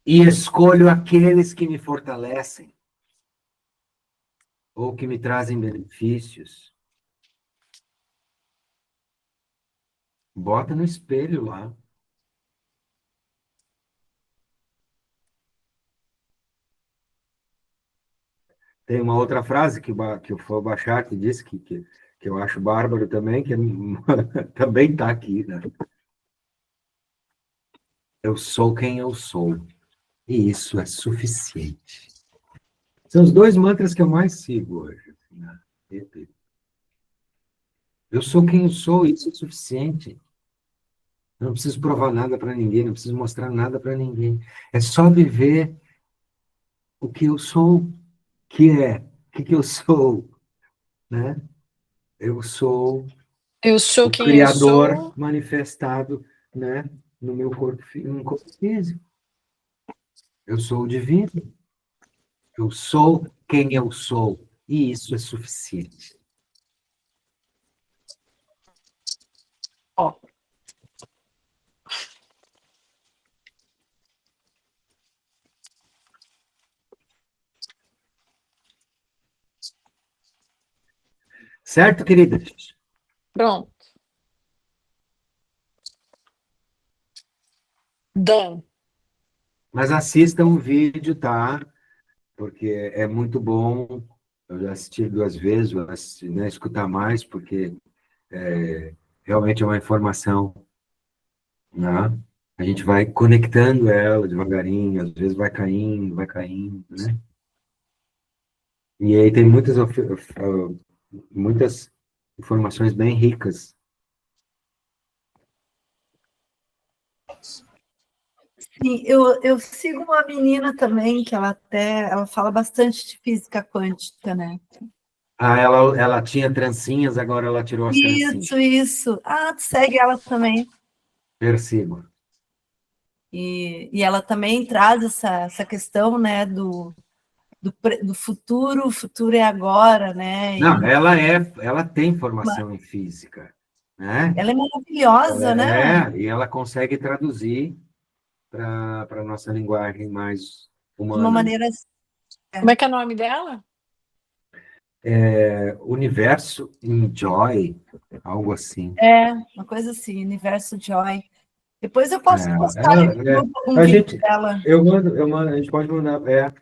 [SPEAKER 2] E escolho aqueles que me fortalecem ou que me trazem benefícios. Bota no espelho lá. Tem uma outra frase que foi o Bashar que disse que eu acho bárbaro também, que também está aqui, né? Eu sou quem eu sou. E isso é suficiente. São os 2 mantras que eu mais sigo hoje. Né? Eu sou quem eu sou, isso é suficiente. Eu não preciso provar nada para ninguém, não preciso mostrar nada para ninguém. É só viver o que eu sou, que é, o que eu sou, né? Eu sou
[SPEAKER 1] Eu sou
[SPEAKER 2] o
[SPEAKER 1] quem eu
[SPEAKER 2] Criador
[SPEAKER 1] sou.
[SPEAKER 2] manifestado, né, no meu corpo, no corpo físico. Eu sou o divino. Eu sou quem eu sou. E isso é suficiente.
[SPEAKER 1] Ó,
[SPEAKER 2] Certo, querida?
[SPEAKER 1] pronto. Done.
[SPEAKER 2] Mas assistam o vídeo, tá? Porque é muito bom. Eu já assisti 2 vezes, vou assistir, né, escutar mais, porque realmente é uma informação, né? A gente vai conectando ela devagarinho, às vezes vai caindo, né? E aí tem muitas informações bem ricas.
[SPEAKER 4] Sim, eu sigo uma menina também, que ela fala bastante de física quântica, né?
[SPEAKER 2] Ela tinha trancinhas, agora ela tirou as trancinhas.
[SPEAKER 4] Isso. Ah, tu segue ela também.
[SPEAKER 2] Perceba.
[SPEAKER 4] E ela também traz essa questão, né, do futuro, o futuro é agora, né?
[SPEAKER 2] Não, ela tem formação em física, né?
[SPEAKER 4] Ela é maravilhosa, né?
[SPEAKER 2] E ela consegue traduzir para a nossa linguagem mais
[SPEAKER 4] De uma
[SPEAKER 2] humana.
[SPEAKER 4] maneira.
[SPEAKER 1] Como é que é o nome dela?
[SPEAKER 2] Universo Enjoy, algo assim.
[SPEAKER 4] Uma coisa assim, Universo Joy. Depois eu posso postar um
[SPEAKER 2] a
[SPEAKER 4] vídeo
[SPEAKER 2] gente,
[SPEAKER 4] dela.
[SPEAKER 2] eu mando, a gente pode mandar.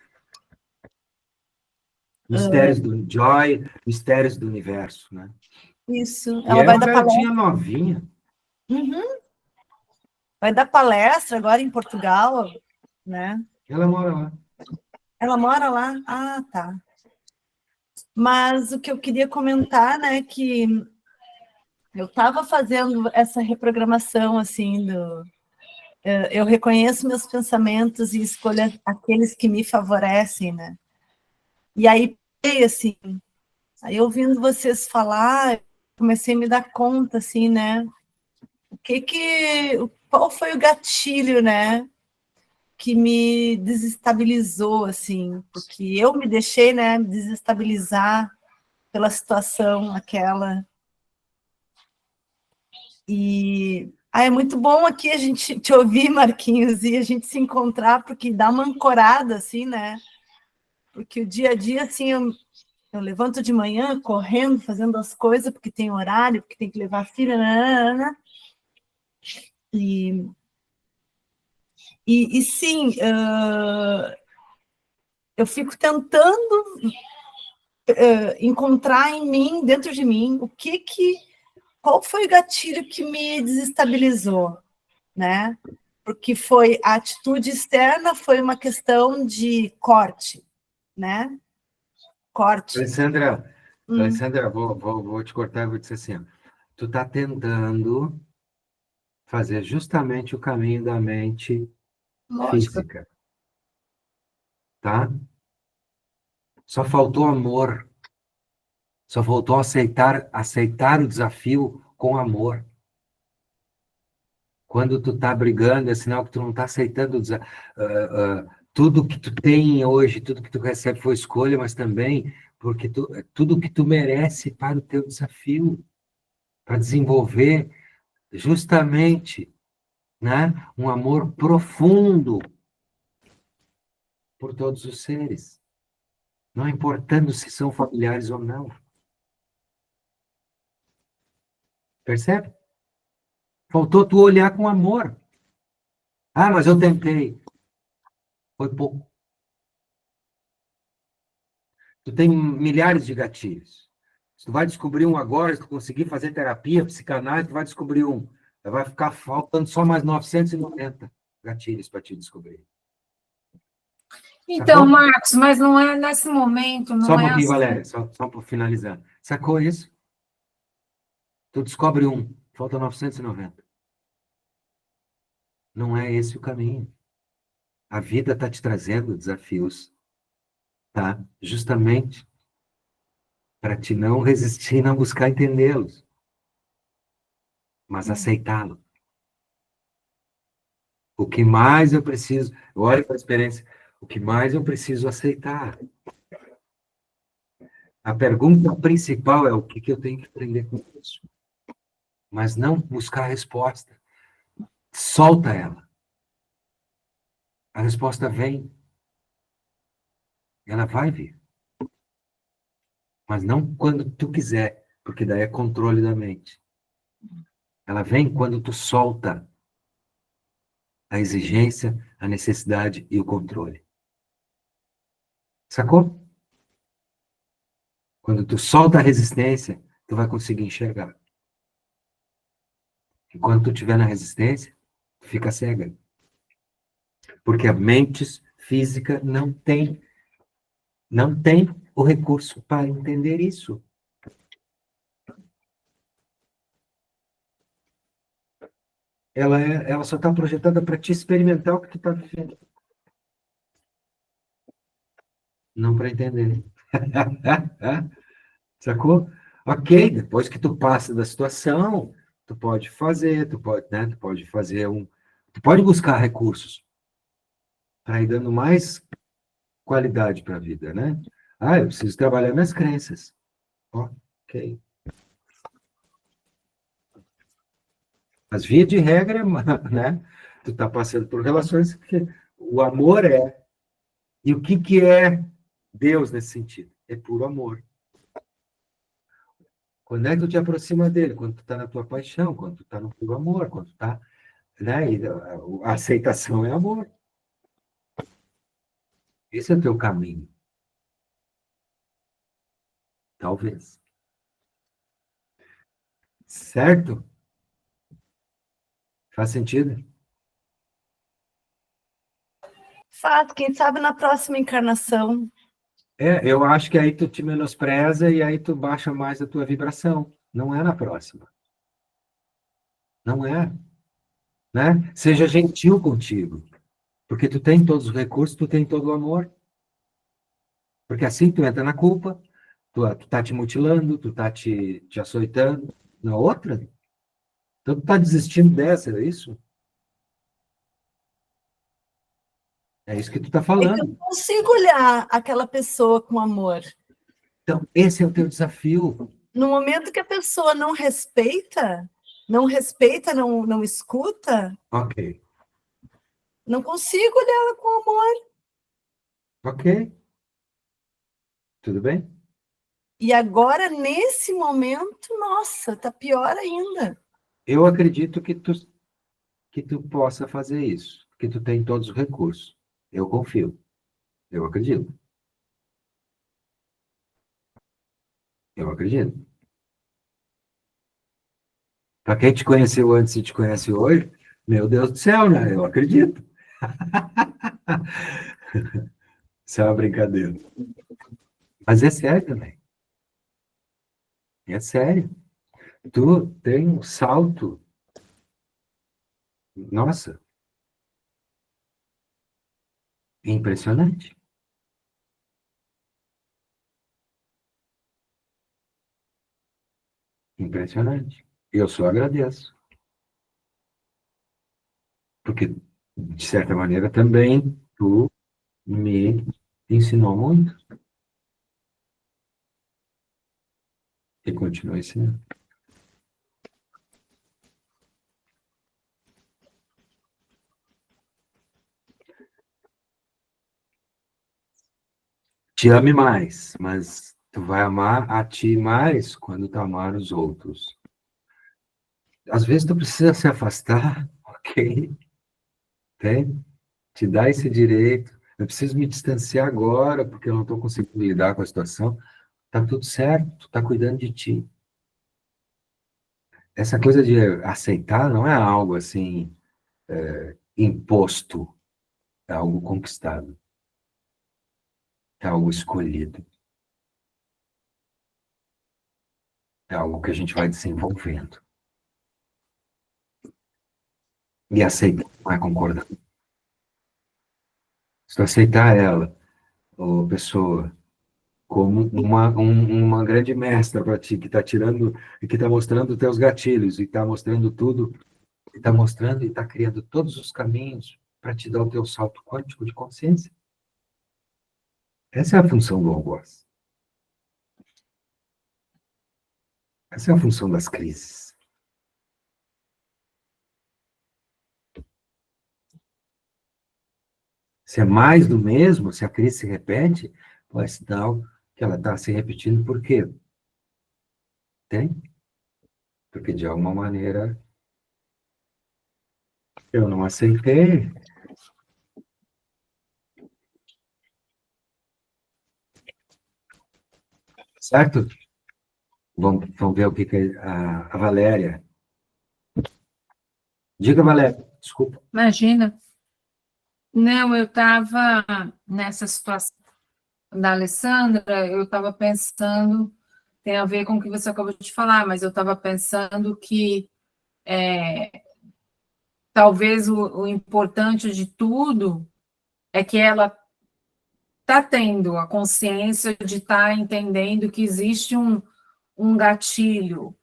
[SPEAKER 2] Mistérios do Joy, Mistérios do Universo, né?
[SPEAKER 4] Isso,
[SPEAKER 2] E
[SPEAKER 4] ela
[SPEAKER 2] é
[SPEAKER 4] vai
[SPEAKER 2] uma
[SPEAKER 4] dar palestra.
[SPEAKER 2] garotinha novinha.
[SPEAKER 4] Vai dar palestra agora em Portugal, né?
[SPEAKER 2] Ela mora lá.
[SPEAKER 4] Ela mora lá? Ah, tá. Mas o que eu queria comentar, né, que eu estava fazendo essa reprogramação, assim, eu reconheço meus pensamentos e escolho aqueles que me favorecem, né? E aí, assim, aí ouvindo vocês falar, comecei a me dar conta, assim, né? Qual foi o gatilho, né? Que me desestabilizou, assim, porque eu me deixei, né, me desestabilizar pela situação aquela. E é muito bom aqui a gente te ouvir, Marquinhos, e a gente se encontrar, porque dá uma ancorada, assim, né? Porque o dia a dia, assim, eu levanto de manhã correndo, fazendo as coisas, porque tem horário, porque tem que levar a filha, né? E sim, eu fico tentando encontrar em mim, dentro de mim, qual foi o gatilho que me desestabilizou, né? Porque foi a atitude externa, foi uma questão de corte, né? Corte.
[SPEAKER 2] Alessandra, vou te cortar e vou dizer assim, ó, tu está tentando fazer justamente o caminho da mente
[SPEAKER 5] Lógico.
[SPEAKER 2] física, tá? Só faltou amor. Só faltou aceitar o desafio com amor. Quando tu tá brigando, é sinal que tu não tá aceitando tudo que tu tem hoje, tudo que tu recebe foi escolha, mas também porque tudo que tu merece para o teu desafio, para desenvolver justamente, né, um amor profundo por todos os seres, não importando se são familiares ou não. Percebe? Faltou tu olhar com amor. Ah, mas eu tentei. Foi pouco. Tu tem milhares de gatilhos. Se tu vai descobrir um agora, se tu conseguir fazer terapia, psicanálise, tu vai descobrir um. Vai ficar faltando só mais 990 gatilhos para te descobrir.
[SPEAKER 5] Então,
[SPEAKER 2] Sacou?
[SPEAKER 5] Marcos, mas não é nesse momento,
[SPEAKER 2] Só
[SPEAKER 5] não
[SPEAKER 2] um
[SPEAKER 5] é
[SPEAKER 2] pouquinho,
[SPEAKER 5] assim.
[SPEAKER 2] Valéria, só para finalizar. Sacou isso? Tu descobre um, falta 990. Não é esse o caminho. A vida está te trazendo desafios, tá? Justamente para te não resistir e não buscar entendê-los, mas aceitá-lo. O que mais eu preciso, olha para a experiência, o que mais eu preciso aceitar. A pergunta principal é o que eu tenho que aprender com isso. Mas não buscar a resposta. Solta ela. A resposta vem. Ela vai vir. Mas não quando tu quiser, porque daí é controle da mente. Ela vem quando tu solta a exigência, a necessidade e o controle. Sacou? Quando tu solta a resistência, tu vai conseguir enxergar. Enquanto tu estiver na resistência, tu fica cega. Porque a mente física não tem o recurso para entender isso. Ela só está projetada para te experimentar o que tu está vivendo. Não para entender. Sacou? Ok, depois que tu passa da situação, tu pode fazer, né, tu pode buscar recursos para ir dando mais qualidade para a vida, né? Ah, eu preciso trabalhar minhas crenças. Ok. Mas via de regra, né? Tu tá passando por relações que o amor é. E o que é Deus nesse sentido? É puro amor. Quando é que tu te aproxima dele? Quando tu tá na tua paixão, quando tu tá no puro amor, quando tu tá, né? E a aceitação é amor. Esse é o teu caminho. Talvez. Certo? Faz sentido?
[SPEAKER 4] Fato, quem sabe na próxima encarnação.
[SPEAKER 2] Eu acho que aí tu te menospreza e aí tu baixa mais a tua vibração. Não é na próxima. Não é. Né? Seja gentil contigo. Porque tu tem todos os recursos, tu tem todo o amor. Porque assim tu entra na culpa, Tu tá te mutilando, tu tá te açoitando. Na outra? Então tu tá desistindo dessa, é isso? É isso que tu tá
[SPEAKER 4] É que eu
[SPEAKER 2] falando.
[SPEAKER 4] não consigo olhar aquela pessoa com amor.
[SPEAKER 2] Então, esse é o teu desafio.
[SPEAKER 4] No momento que a pessoa não respeita, não escuta,
[SPEAKER 2] Ok,
[SPEAKER 4] não consigo olhar ela com amor.
[SPEAKER 2] ok. Tudo bem?
[SPEAKER 4] E agora, nesse momento, nossa, tá pior ainda.
[SPEAKER 2] Eu acredito que tu possa fazer isso, que tu tem todos os recursos. Eu confio. Eu acredito. Eu acredito. Para quem te conheceu antes e te conhece hoje, meu Deus do céu, né? Eu acredito. Isso é uma brincadeira. Mas é sério também. É sério. Tu tem um salto. Nossa, impressionante. Impressionante. Eu só agradeço. Porque, de certa maneira, também tu me ensinou muito e continua ensinando. Te ame mais, mas tu vai amar a ti mais quando tu amar os outros. Às vezes tu precisa se afastar, ok? Tem? Te dá esse direito. Eu preciso me distanciar agora, porque eu não estou conseguindo lidar com a situação. Tá tudo certo, tu tá cuidando de ti. Essa coisa de aceitar não é algo assim, imposto, é algo conquistado, é algo escolhido, é algo que a gente vai desenvolvendo. E aceitar não é concordar. Se tu aceitar ela, ou pessoa, como uma grande mestra para ti, que está tirando, e que está mostrando os teus gatilhos, e está mostrando tudo, e está mostrando e está criando todos os caminhos para te dar o teu salto quântico de consciência. Essa é a função do algoz. Essa é a função das crises. Se é mais do mesmo, se a crise se repete, é sinal que ela está se repetindo por quê? Tem? Porque de alguma maneira eu não aceitei. Certo? Vamos ver o que a Valéria. Diga, Valéria, desculpa.
[SPEAKER 5] Imagina. Não, eu estava nessa situação da Alessandra, eu estava pensando, tem a ver com o que você acabou de falar, mas eu estava pensando que talvez o importante de tudo é que ela está tendo a consciência de estar entendendo que existe um gatilho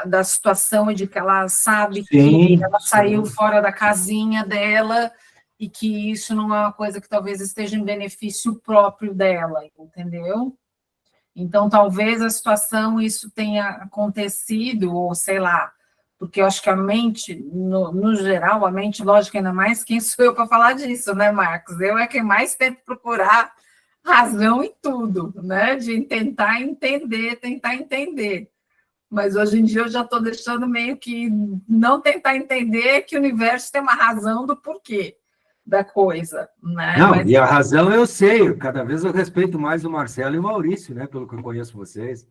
[SPEAKER 5] da situação e de que ela sabe
[SPEAKER 2] Sim,
[SPEAKER 5] que ela saiu
[SPEAKER 2] sim.
[SPEAKER 5] fora da casinha dela e que isso não é uma coisa que talvez esteja em benefício próprio dela, entendeu? Então, talvez a situação, isso tenha acontecido, ou sei lá, porque eu acho que a mente, no geral, a mente lógica, ainda mais, quem sou eu para falar disso, né, Marcos? Eu é quem mais tento procurar razão em tudo, né? De tentar entender. Mas hoje em dia eu já estou deixando meio que não tentar entender que o universo tem uma razão do porquê da coisa, né?
[SPEAKER 2] Não,
[SPEAKER 5] Mas
[SPEAKER 2] e a razão eu sei. Cada vez eu respeito mais o Marcelo e o Maurício, né? Pelo que eu conheço vocês.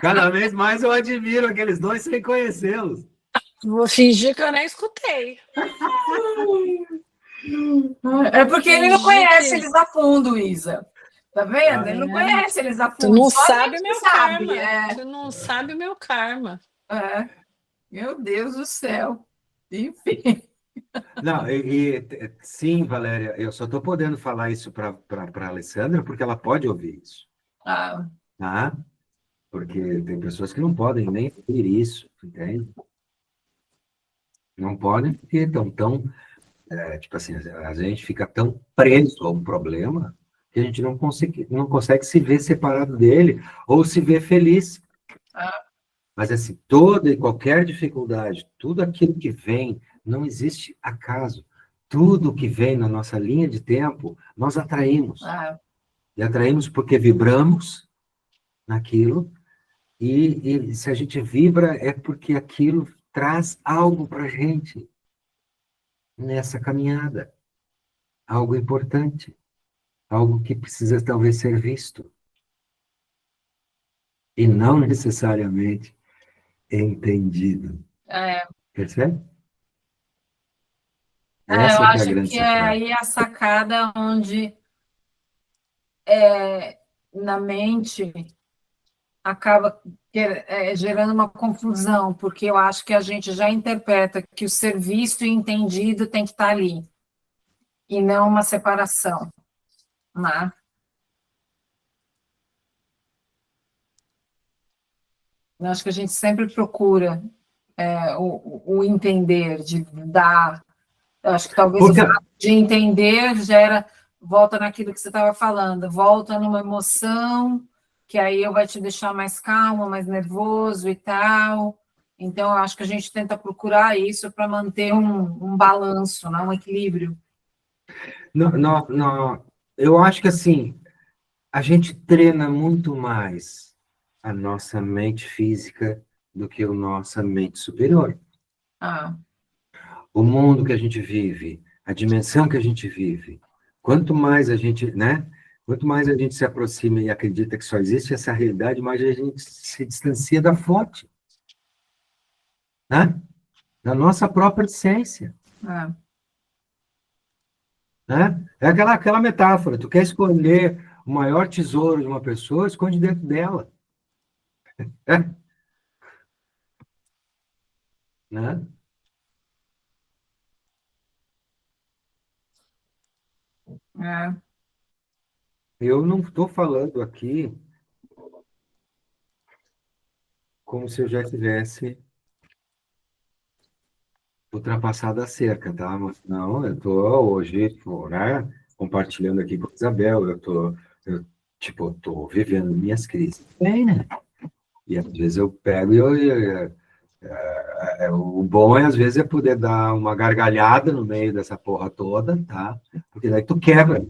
[SPEAKER 2] Cada vez mais eu admiro aqueles dois sem conhecê-los.
[SPEAKER 1] Vou fingir que eu nem escutei.
[SPEAKER 5] é porque ele não
[SPEAKER 1] Fingir
[SPEAKER 5] conhece
[SPEAKER 1] que-
[SPEAKER 5] eles a fundo, Isa. Tá vendo? Ele não
[SPEAKER 1] É.
[SPEAKER 5] conhece eles a
[SPEAKER 1] Tu
[SPEAKER 5] fundo.
[SPEAKER 1] não
[SPEAKER 5] Só a
[SPEAKER 1] sabe
[SPEAKER 5] gente
[SPEAKER 1] meu
[SPEAKER 5] sabe.
[SPEAKER 1] karma. Tu não sabe meu karma.
[SPEAKER 5] Meu Deus do céu. Enfim.
[SPEAKER 2] Não, sim, Valéria, eu só estou podendo falar isso para a Alessandra porque ela pode ouvir isso,
[SPEAKER 5] Ah,
[SPEAKER 2] tá? Porque tem pessoas que não podem nem ouvir isso, entende? Não podem porque estão tão, tipo assim, a gente fica tão preso a um problema que a gente não consegue se ver separado dele ou se ver feliz.
[SPEAKER 5] ah,
[SPEAKER 2] Mas, assim, toda e qualquer dificuldade, tudo aquilo que vem, não existe acaso. Tudo que vem na nossa linha de tempo, nós atraímos.
[SPEAKER 5] ah,
[SPEAKER 2] E atraímos porque vibramos naquilo, e se a gente vibra é porque aquilo traz algo para a gente nessa caminhada. Algo importante, algo que precisa talvez ser visto, e não necessariamente entendido.
[SPEAKER 5] é.
[SPEAKER 2] Percebe?
[SPEAKER 5] Eu
[SPEAKER 2] Essa que é a
[SPEAKER 5] acho
[SPEAKER 2] grande
[SPEAKER 5] que é
[SPEAKER 2] sacada.
[SPEAKER 5] aí a sacada onde na mente acaba gerando uma confusão, porque eu acho que a gente já interpreta que o ser visto e entendido tem que estar ali, e não uma separação, né? Eu acho que a gente sempre procura o entender, de dar. Eu acho que talvez o
[SPEAKER 2] Porque,
[SPEAKER 5] fato de entender volta naquilo que você estava falando, volta numa emoção, que aí vai te deixar mais calmo, mais nervoso e tal. Então, eu acho que a gente tenta procurar isso para manter um balanço, né? Um equilíbrio.
[SPEAKER 2] eu acho que assim, a gente treina muito mais a nossa mente física do que a nossa mente superior.
[SPEAKER 5] Ah,
[SPEAKER 2] O mundo que a gente vive, a dimensão que a gente vive, quanto mais a gente, né? Quanto mais a gente se aproxima e acredita que só existe essa realidade, mais a gente se distancia da fonte, né? Da nossa própria essência,
[SPEAKER 5] ah,
[SPEAKER 2] né? É aquela metáfora, tu quer esconder o maior tesouro de uma pessoa, esconde dentro dela, né?
[SPEAKER 5] ah.
[SPEAKER 2] Eu não estou falando aqui como se eu já tivesse ultrapassado a cerca, tá? Mas não, eu estou hoje, né, compartilhando aqui com a Isabel, tipo, tô vivendo minhas crises bem, né? E às vezes eu pego o bom às vezes é poder dar uma gargalhada no meio dessa porra toda, tá? Porque daí tu quebra.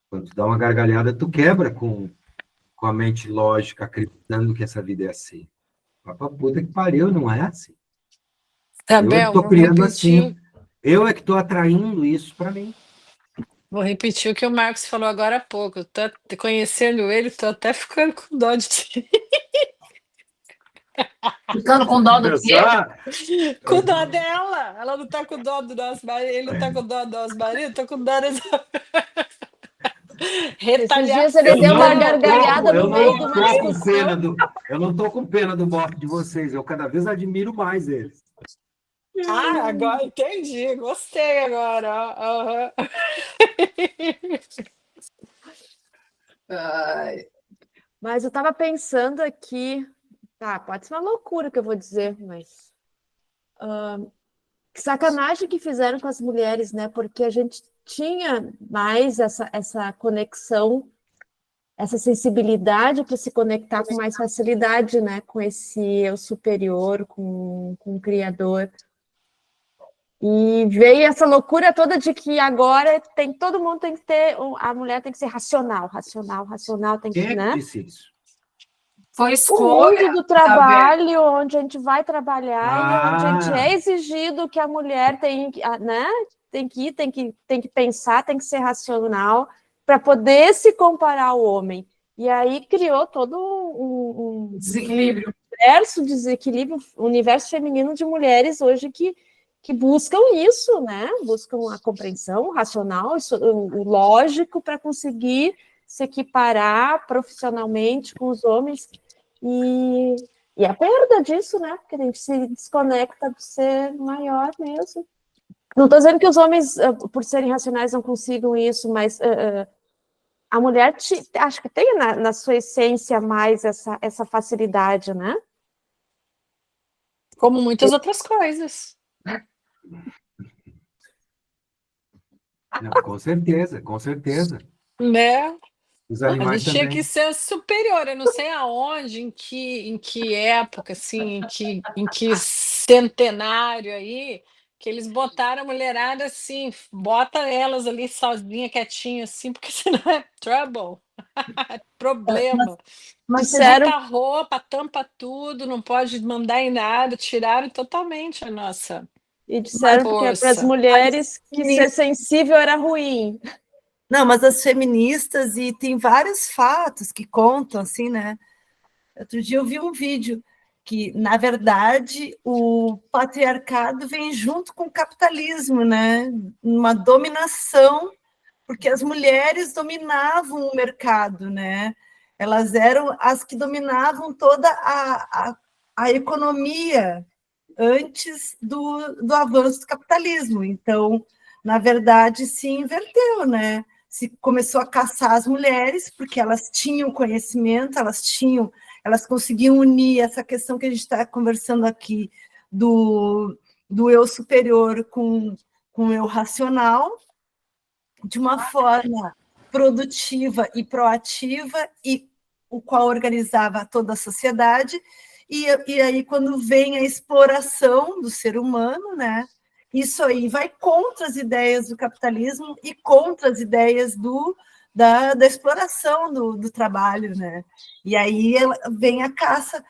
[SPEAKER 2] Quando tu dá uma gargalhada, tu quebra com a mente lógica, acreditando que essa vida é assim. Mas pra puta que pariu, não é assim. Eu é que
[SPEAKER 1] Isabel,
[SPEAKER 2] estou criando assim. Eu é que estou atraindo isso para mim.
[SPEAKER 1] vou repetir o que o Marcos falou agora há pouco. Tô conhecendo ele, tô até ficando com dó de ti.
[SPEAKER 5] Ficando com dó do quê?
[SPEAKER 1] Com dó dela. Ela não tá com dó do nosso marido, ele não tá com dó do nosso marido, tô com dó dessa
[SPEAKER 3] Esses dias ele
[SPEAKER 2] Eu
[SPEAKER 3] deu uma
[SPEAKER 2] não
[SPEAKER 3] gargalhada
[SPEAKER 2] tô, eu
[SPEAKER 3] no meio de
[SPEAKER 2] não
[SPEAKER 3] uma
[SPEAKER 2] tô com pena
[SPEAKER 3] discussão.
[SPEAKER 2] eu não tô com pena do bofe de vocês. Eu cada vez admiro mais eles.
[SPEAKER 1] Ah, agora entendi, gostei agora. Ó. Aham.
[SPEAKER 5] Ai,
[SPEAKER 3] Mas eu estava pensando aqui, tá, pode ser uma loucura que eu vou dizer, mas que sacanagem que fizeram com as mulheres, né? Porque a gente tinha mais essa conexão, essa sensibilidade para se conectar com mais facilidade, né? Com esse eu superior, com o Criador. E veio essa loucura toda de que agora todo mundo tem que ter, a mulher tem que ser racional, racional, racional, tem
[SPEAKER 2] Quem
[SPEAKER 3] que,
[SPEAKER 2] é que
[SPEAKER 3] né?
[SPEAKER 2] disse isso?
[SPEAKER 5] foi
[SPEAKER 3] O mundo
[SPEAKER 5] escolha,
[SPEAKER 3] do
[SPEAKER 5] tá vendo?
[SPEAKER 3] trabalho, onde a gente vai trabalhar e onde a gente é
[SPEAKER 2] Ah,
[SPEAKER 3] exigido que a mulher tem, né? Tem que pensar, tem que ser racional para poder se comparar ao homem. E aí criou todo um
[SPEAKER 5] Desequilíbrio.
[SPEAKER 3] desequilíbrio, universo feminino de mulheres hoje que buscam isso, né? Buscam a compreensão o racional, o lógico para conseguir se equiparar profissionalmente com os homens e a perda disso, né? Porque a gente se desconecta do ser maior mesmo. Não estou dizendo que os homens, por serem racionais, não consigam isso, mas a mulher acho que tem na sua essência mais essa facilidade, né?
[SPEAKER 1] Como muitas outras coisas.
[SPEAKER 2] Não, com certeza, com certeza.
[SPEAKER 1] Né?
[SPEAKER 2] Os
[SPEAKER 1] A
[SPEAKER 2] animais
[SPEAKER 1] gente tinha que
[SPEAKER 2] também.
[SPEAKER 1] ser superior, eu não sei aonde, em que época, assim, em que centenário aí, que eles botaram a mulherada assim, bota elas ali sozinha, quietinha, assim, porque senão é trouble, problema.
[SPEAKER 4] Mas você viu,
[SPEAKER 3] Disseram
[SPEAKER 1] Bota a roupa, tampa tudo, não pode mandar em nada, tiraram totalmente a nossa
[SPEAKER 3] E disseram que para as
[SPEAKER 1] força.
[SPEAKER 3] mulheres que ser sensível era ruim.
[SPEAKER 4] não, mas as feministas, e tem vários fatos que contam, assim, né? Outro dia eu vi um vídeo que, na verdade, o patriarcado vem junto com o capitalismo, né? Uma dominação, porque as mulheres dominavam o mercado, né? Elas eram as que dominavam toda a economia antes do avanço do capitalismo. Então, na verdade, se inverteu, né? Se começou a caçar as mulheres, porque elas tinham conhecimento, elas conseguiam unir essa questão que a gente está conversando aqui do eu superior com o eu racional, de uma forma produtiva e proativa, e o qual organizava toda a sociedade, e aí, quando vem a exploração do ser humano, né, isso aí vai contra as ideias do capitalismo e contra as ideias da exploração do trabalho, né? E aí vem a caça,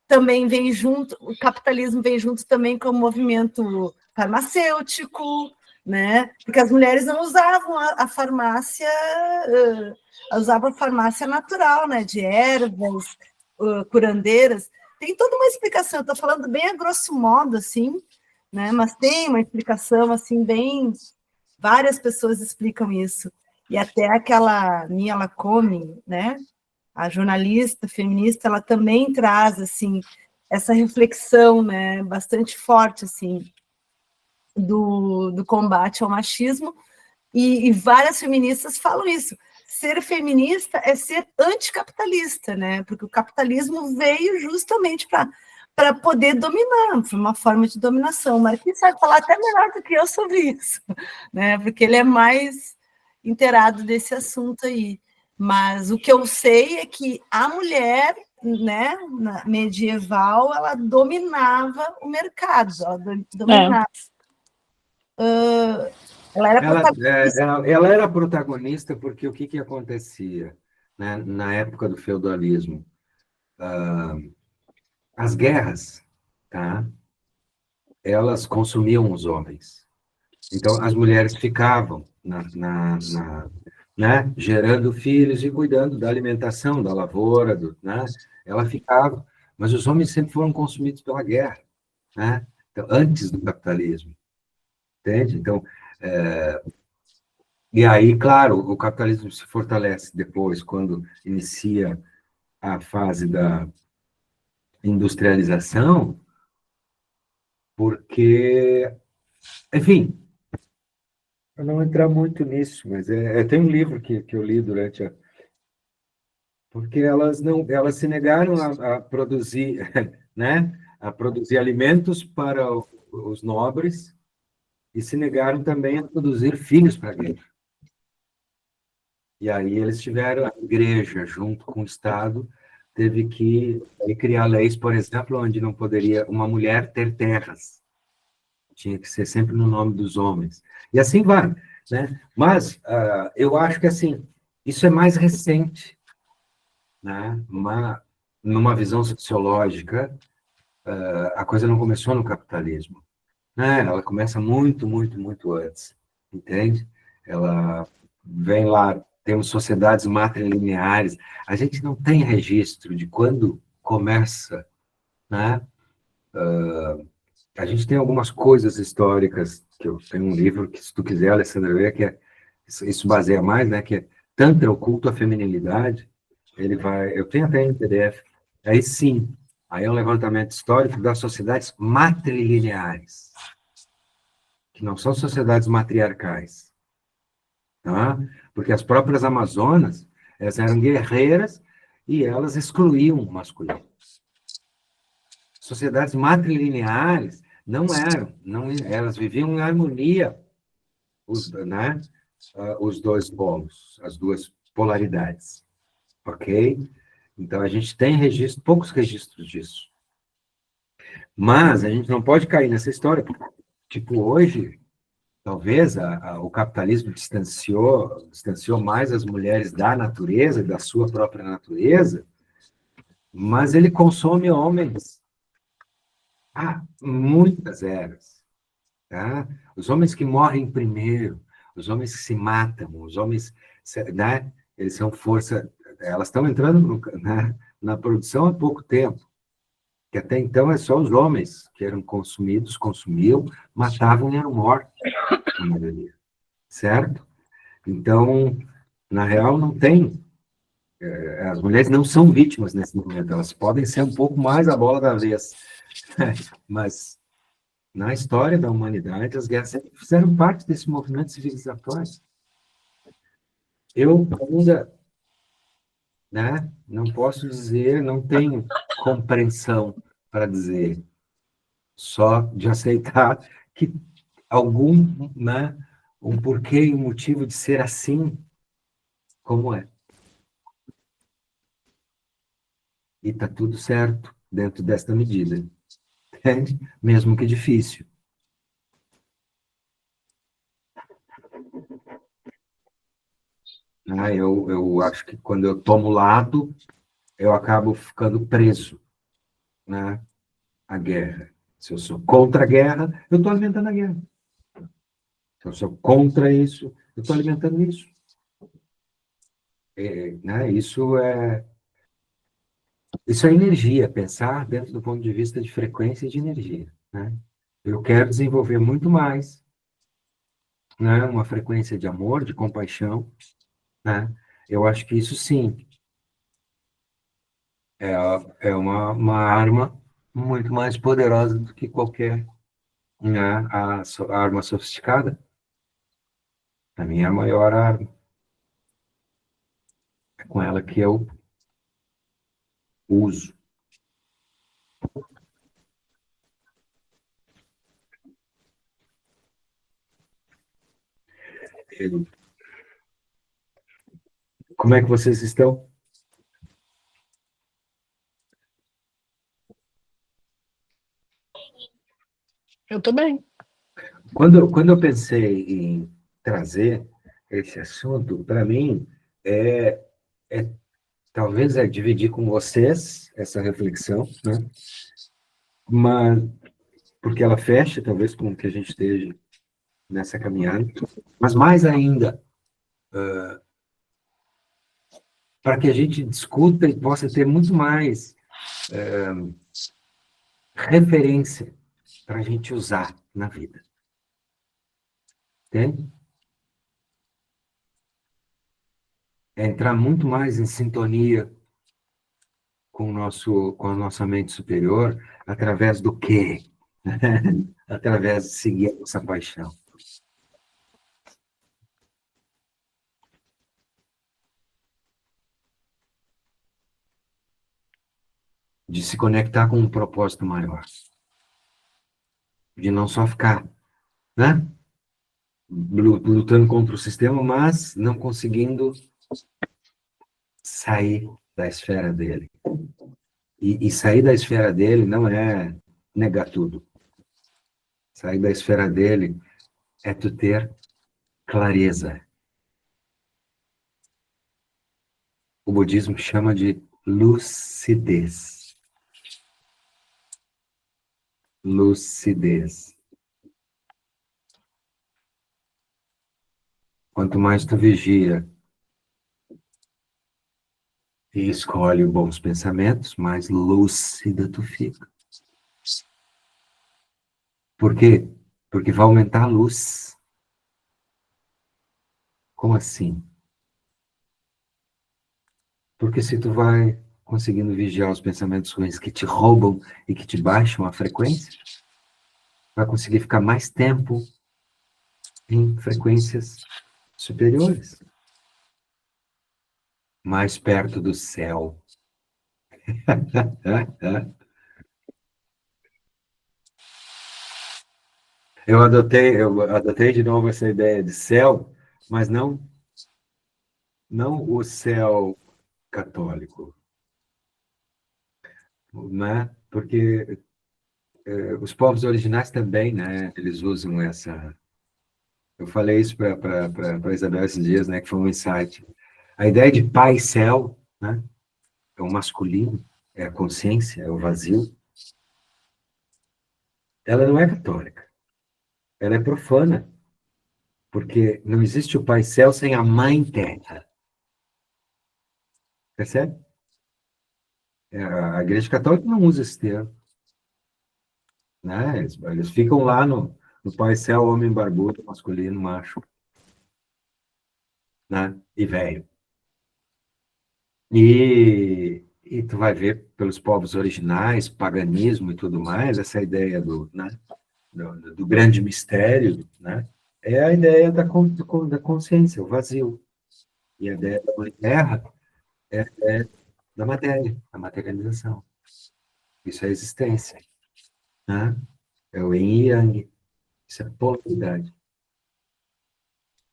[SPEAKER 4] também vem junto, o capitalismo vem junto também com o movimento farmacêutico, né? Porque as mulheres não usavam a farmácia, usavam a farmácia natural, né? De ervas, curandeiras. Tem toda uma explicação, eu estou falando bem a grosso modo, assim, né? Mas tem uma explicação, assim, bem... Várias pessoas explicam isso. E até aquela Mia Lacombe, né? A jornalista feminista, ela também traz, assim, essa reflexão, né? Bastante forte, assim, do combate ao machismo, e várias feministas falam isso. Ser feminista é ser anticapitalista, né? Porque o capitalismo veio justamente para poder dominar, foi uma forma de dominação. O Marquinhos sabe falar até melhor do que eu sobre isso, né? Porque ele é mais inteirado desse assunto aí. Mas o que eu sei é que a mulher, né, medieval, ela dominava o mercado, ela dominava. Ela era protagonista.
[SPEAKER 2] Ela era protagonista porque o que acontecia, né, na época do feudalismo? As guerras, tá? Elas consumiam os homens. Então, as mulheres ficavam né, gerando filhos e cuidando da alimentação, da lavoura, né? Ela ficava, mas os homens sempre foram consumidos pela guerra, né? Então, antes do capitalismo, entende? Então, e aí, claro, o capitalismo se fortalece depois, quando inicia a fase da industrialização, porque, enfim, eu não vou entrar muito nisso, mas tem um livro que eu li durante a... Porque elas se negaram a produzir, né, a produzir alimentos para os nobres e se negaram também a produzir filhos para a guerra. E aí eles tiveram a igreja, junto com o Estado, teve que criar leis, por exemplo, onde não poderia uma mulher ter terras. Tinha que ser sempre no nome dos homens. E assim vai, né? Mas eu acho que, assim, isso é mais recente, né? Numa visão sociológica, a coisa não começou no capitalismo, né? Ela começa muito, muito, muito antes, entende? Ela vem lá, temos sociedades matrilineares, a gente não tem registro de quando começa, né? A gente tem algumas coisas históricas, que eu tenho um livro que, se tu quiser, Alessandra, ver, que isso baseia mais, né? Que é Tantra, o culto à feminilidade. Eu tenho até em PDF. Aí sim, aí é um levantamento histórico das sociedades matrilineares, que não são sociedades matriarcais, tá? Porque as próprias Amazonas, elas eram guerreiras e elas excluíam o masculino. Sociedades matrilineares não eram, não, elas viviam em harmonia, né? Os dois polos, as duas polaridades, ok? Então, a gente tem poucos registros disso. Mas a gente não pode cair nessa história, porque, tipo, hoje, talvez o capitalismo distanciou mais as mulheres da natureza, da sua própria natureza, mas ele consome homens há muitas eras. Tá? Os homens que morrem primeiro, os homens que se matam, os homens, né? Eles são força, elas estão entrando na produção há pouco tempo, que até então é só os homens que eram consumiam, matavam e eram mortos, na maioria, certo? Então, na real, não tem, as mulheres não são vítimas nesse momento, elas podem ser um pouco mais a bola da vez, mas na história da humanidade, as guerras sempre fizeram parte desse movimento civilizatório. Eu ainda, né, não posso dizer, não tenho compreensão para dizer, só de aceitar que né, um porquê e um motivo de ser assim, como é. E está tudo certo dentro desta medida, entende? Mesmo que difícil. Eu acho que quando eu tomo lado, eu acabo ficando preso, né, à guerra. Se eu sou contra a guerra, eu estou alimentando a guerra. Se eu sou contra isso, eu estou alimentando isso. Né, isso é energia, pensar dentro do ponto de vista de frequência e de energia. Né? Eu quero desenvolver muito mais, né, uma frequência de amor, de compaixão. Né? Eu acho que isso, sim, é uma arma muito mais poderosa do que qualquer, né, a arma sofisticada. A minha é a maior arma. É com ela que eu uso. Como é que vocês estão?
[SPEAKER 1] Eu tô bem.
[SPEAKER 2] Quando eu pensei em trazer esse assunto, para mim, talvez dividir com vocês essa reflexão, né? Mas, porque ela fecha, talvez, com o que a gente esteja nessa caminhada, mas mais ainda, para que a gente discuta e possa ter muito mais referência para a gente usar na vida. Entende? É entrar muito mais em sintonia com a nossa mente superior, através do quê? Através de seguir a nossa paixão. De se conectar com um propósito maior. De não só ficar, né, lutando contra o sistema, mas não conseguindo sair da esfera dele. E sair da esfera dele não é negar tudo. Sair da esfera dele é tu ter clareza. O budismo chama de lucidez. Lucidez. Quanto mais tu vigia e escolhe bons pensamentos, mais lúcida tu fica. Por quê? Porque vai aumentar a luz. Como assim? Porque se tu vai conseguindo vigiar os pensamentos ruins que te roubam e que te baixam a frequência, vai conseguir ficar mais tempo em frequências superiores, mais perto do céu. Eu adotei de novo essa ideia de céu, mas não o céu católico, né? Porque os povos originais também, né? Eles usam essa. Eu falei isso para Isabel esses dias, né? Que foi um insight. A ideia de pai e céu, né? É o masculino, é a consciência, é o vazio. Ela não é católica, ela é profana, porque não existe o pai céu sem a mãe terra. Percebe? A Igreja Católica não usa esse termo, né? Eles ficam lá no pai céu, homem barbudo, masculino, macho, né? E velho. E tu vai ver pelos povos originais, paganismo e tudo mais, essa ideia né, do grande mistério, né? É a ideia da consciência, o vazio. E a ideia da mãe terra é da matéria, a materialização. Isso é a existência, né? É o yin e yang, isso é polaridade.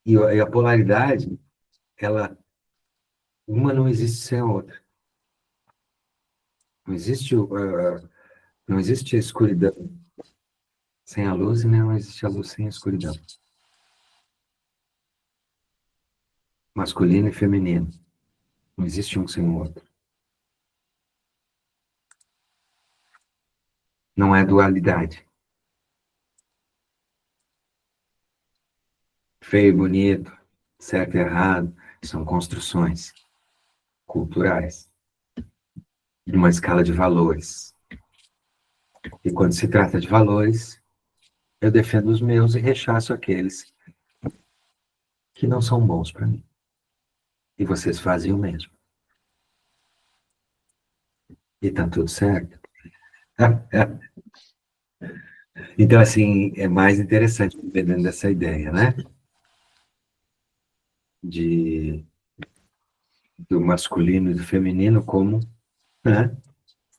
[SPEAKER 2] E a polaridade, uma não existe sem a outra. Não existe, não existe a escuridão sem a luz e não existe a luz sem a escuridão. Masculino e feminino. Não existe um sem o outro. Não é dualidade. Feio e bonito, certo e errado, são construções culturais de uma escala de valores. E quando se trata de valores, eu defendo os meus e rechaço aqueles que não são bons para mim. E vocês fazem o mesmo. E tá tudo certo. Então, assim, é mais interessante dependendo dessa ideia, né? Do masculino e do feminino como, né,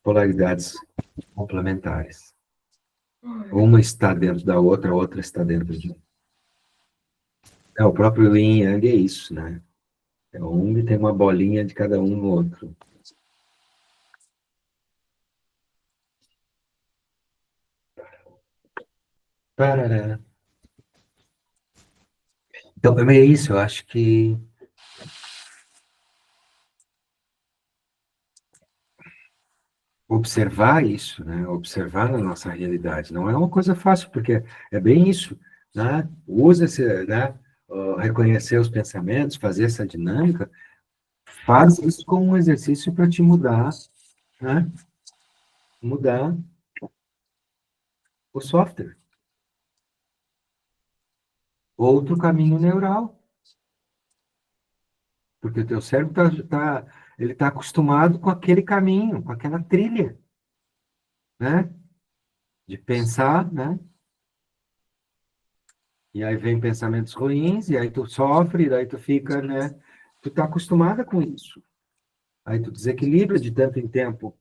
[SPEAKER 2] polaridades complementares. Uma está dentro da outra, a outra está dentro de. O próprio yin e yang é isso, né? É um e tem uma bolinha de cada um no outro. Parará. Então, é isso, eu acho que observar isso, né? Observar na nossa realidade, não é uma coisa fácil, porque é bem isso, né? Usa-se, né? Reconhecer os pensamentos, fazer essa dinâmica, faz isso como um exercício para te mudar, né? Mudar o software. Outro caminho neural. Porque o teu cérebro ele tá acostumado com aquele caminho, com aquela trilha, né? De pensar, né? E aí vem pensamentos ruins, e aí tu sofre, e daí tu fica, né? Tu tá acostumada com isso. Aí tu desequilibra de tempo em tempo,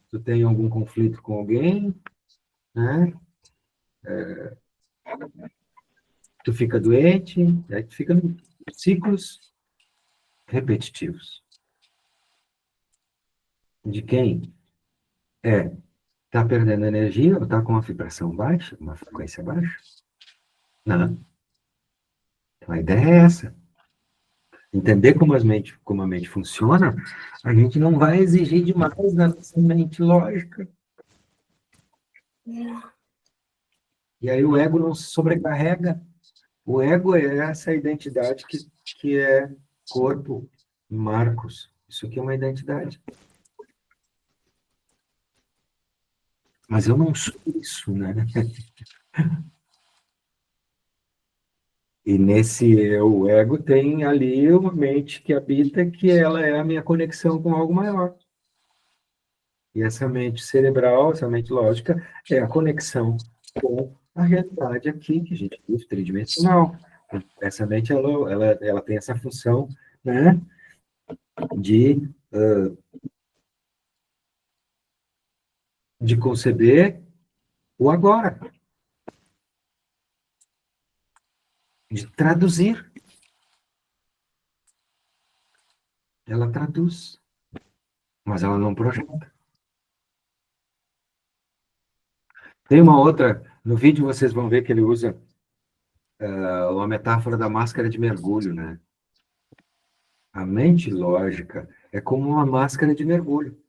[SPEAKER 2] tu tem algum conflito com alguém, né? Tu fica doente, aí tu fica em ciclos repetitivos. De quem? Tá perdendo energia ou tá com uma vibração baixa, uma frequência baixa? Não. Então, a ideia é essa. Entender como a mente funciona, a gente não vai exigir demais da nossa mente lógica. E aí o ego não se sobrecarrega. O ego é essa identidade que é corpo, marcos. Isso aqui é uma identidade. Mas eu não sou isso, né? E nesse eu, o ego tem ali uma mente que habita, que ela é a minha conexão com algo maior. E essa mente cerebral, essa mente lógica, é a conexão com a realidade aqui, que a gente vive tridimensional, Essa mente, ela tem essa função, né, de conceber o agora, de traduzir. Ela traduz, mas ela não projeta. Tem uma outra, no vídeo vocês vão ver que ele usa uma metáfora da máscara de mergulho, né? A mente lógica é como uma máscara de mergulho.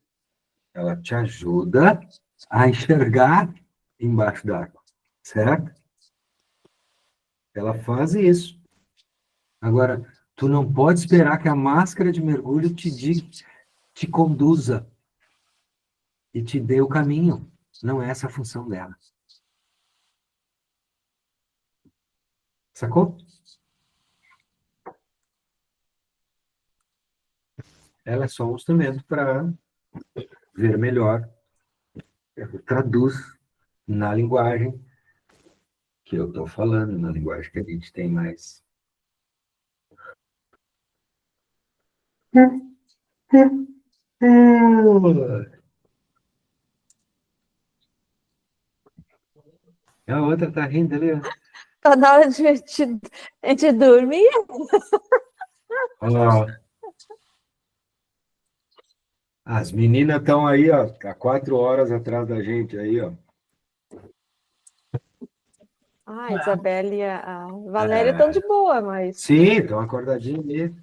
[SPEAKER 2] Ela te ajuda a enxergar embaixo d'água, certo? Ela faz isso. Agora, tu não pode esperar que a máscara de mergulho te conduza e te dê o caminho. Não é essa a função dela. Sacou? Ela é só um instrumento para ver melhor. Traduz na linguagem que eu estou falando, na linguagem que a gente tem mais. A outra tá rindo ali, ó.
[SPEAKER 3] Tá na hora de dormir?
[SPEAKER 2] Ó. As meninas estão aí, ó, há 4 horas atrás da gente aí, ó.
[SPEAKER 3] A Isabelle e a Valéria estão de boa, mas...
[SPEAKER 2] Sim, estão acordadinhas ali.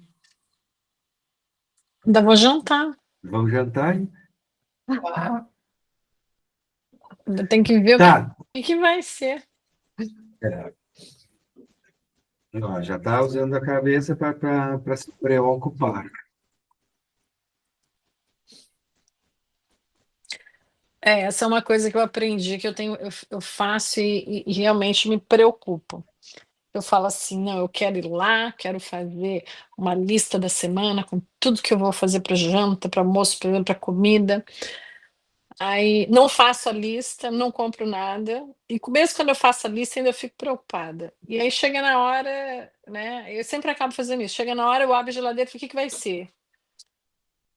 [SPEAKER 1] Ainda vou jantar.
[SPEAKER 2] Vamos jantar, hein?
[SPEAKER 1] Ainda tem que ver
[SPEAKER 2] Tá.
[SPEAKER 1] o que vai ser.
[SPEAKER 2] Ó, já está usando a cabeça para se preocupar.
[SPEAKER 1] Essa é uma coisa que eu aprendi, que eu faço e realmente me preocupo. Eu falo assim, não, eu quero ir lá, quero fazer uma lista da semana com tudo que eu vou fazer para janta, para almoço, para comida. Aí não faço a lista, não compro nada. E mesmo quando eu faço a lista, ainda fico preocupada. E aí chega na hora, né? Eu sempre acabo fazendo isso. Chega na hora, eu abro a geladeira e falo, o que vai ser?